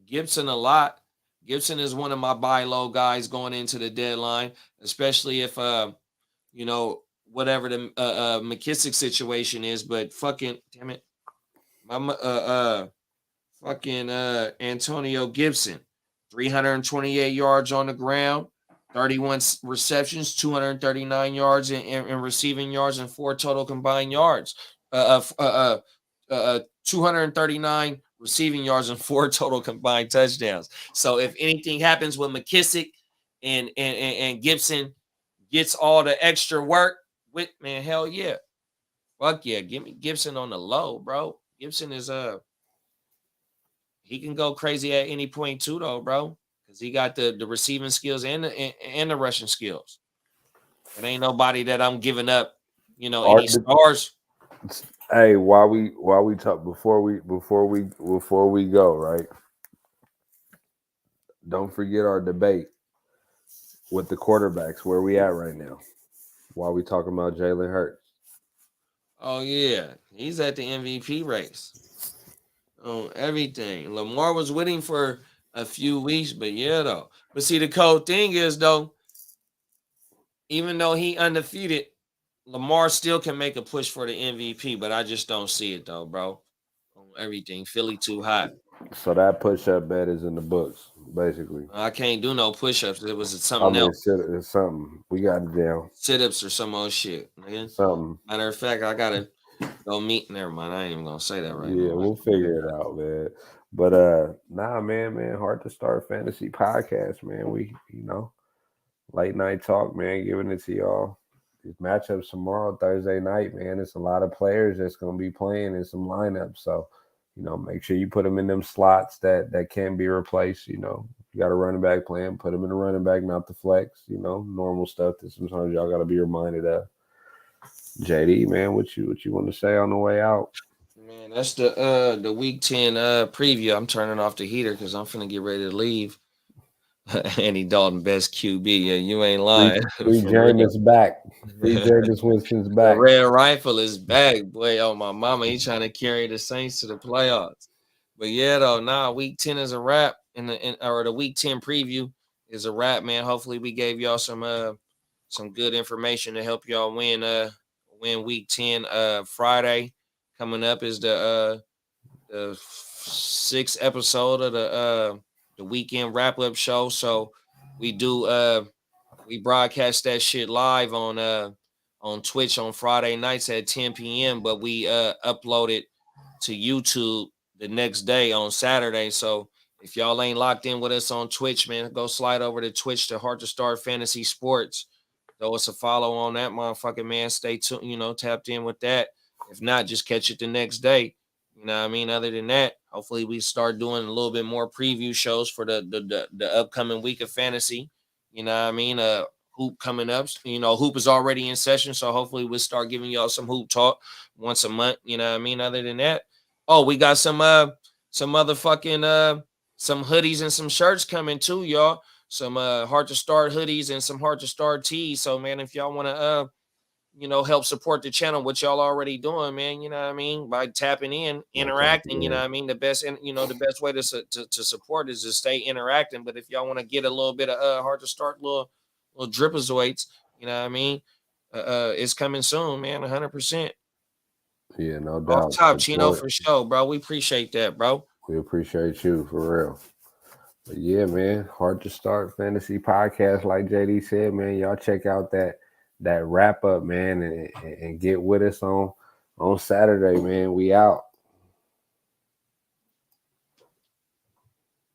Gibson a lot. Gibson is one of my buy low guys going into the deadline, especially if whatever the McKissick situation is. But fucking damn it, my fucking Antonio Gibson, 328 yards on the ground, 31 receptions, 239 yards in receiving yards, and 4 total combined yards. 239 receiving yards and 4 total combined touchdowns. So if anything happens with McKissick and Gibson gets all the extra work with, man, hell yeah. Fuck yeah. Give me Gibson on the low, bro. Gibson is he can go crazy at any point too, though, bro. Because he got the receiving skills and the rushing skills. It ain't nobody that I'm giving up, any stars. Hey, while we talk before we go, right? Don't forget our debate with the quarterbacks. Where we at right now? While we talking about Jalen Hurts. Oh yeah, he's at the MVP race. Oh, everything. Lamar was with him for a few weeks, but yeah, though. But see, the cold thing is though, even though he undefeated, Lamar still can make a push for the MVP, but I just don't see it though, bro. Everything. Philly too hot. So that push-up bet is in the books, basically. I can't do no push-ups. It was something else. It's something. We got it down. Sit-ups or some old shit, man. Something. Matter of fact, I gotta go meet. Never mind. I ain't even gonna say that right now. Yeah, we'll figure it out, man. But nah, man, Hard to Start Fantasy Podcast, man. We, late night talk, man, giving it to y'all. These matchups tomorrow, Thursday night, man. It's a lot of players that's gonna be playing in some lineups. So, make sure you put them in them slots that can be replaced. You got a running back plan, put them in the running back, not the flex. Normal stuff that sometimes y'all gotta be reminded of. JD, man, what you want to say on the way out? Man, that's the week 10 preview. I'm turning off the heater because I'm finna get ready to leave. Andy Dalton, best QB. Yeah, you ain't lying. Free Jameis back. Free Jameis Winston's back. The Red Rifle is back, boy. Oh, my mama, he trying to carry the Saints to the playoffs. But yeah, though, week 10 is a wrap. Or the week 10 preview is a wrap, man. Hopefully, we gave y'all some good information to help y'all win week 10. Friday coming up is the 6th episode of the weekend wrap up show. So we broadcast that shit live on Twitch on Friday nights at 10 p.m. But we upload it to YouTube the next day on Saturday. So if y'all ain't locked in with us on Twitch, man, go slide over to Twitch to Heart2Start Fantasy Sports. Throw us a follow on that motherfucking, man. Stay tuned, tapped in with that. If not, just catch it the next day. You know what I mean? Other than that, hopefully we start doing a little bit more preview shows for the upcoming week of fantasy. You know what I mean? Hoop coming up. Hoop is already in session, so hopefully we'll start giving y'all some hoop talk once a month. You know what I mean? Other than that, we got some motherfucking some hoodies and some shirts coming too, y'all. Some Heart2Start hoodies and some Heart2Start tees. So, man, if y'all want to help support the channel, what y'all already doing, man, you know what I mean, by tapping in, interacting, you know what I mean, the best way to support is to stay interacting. But if y'all want to get a little bit of Heart2Start little dripazoids, you know what I mean, it's coming soon, man, 100%. Yeah, no doubt. Off top, Chino, for sure, bro. We appreciate that, bro. We appreciate you, for real. But yeah, man, Heart2Start Fantasy Podcast, like JD said, man, y'all check out that wrap up, man, and get with us on Saturday, man. We out.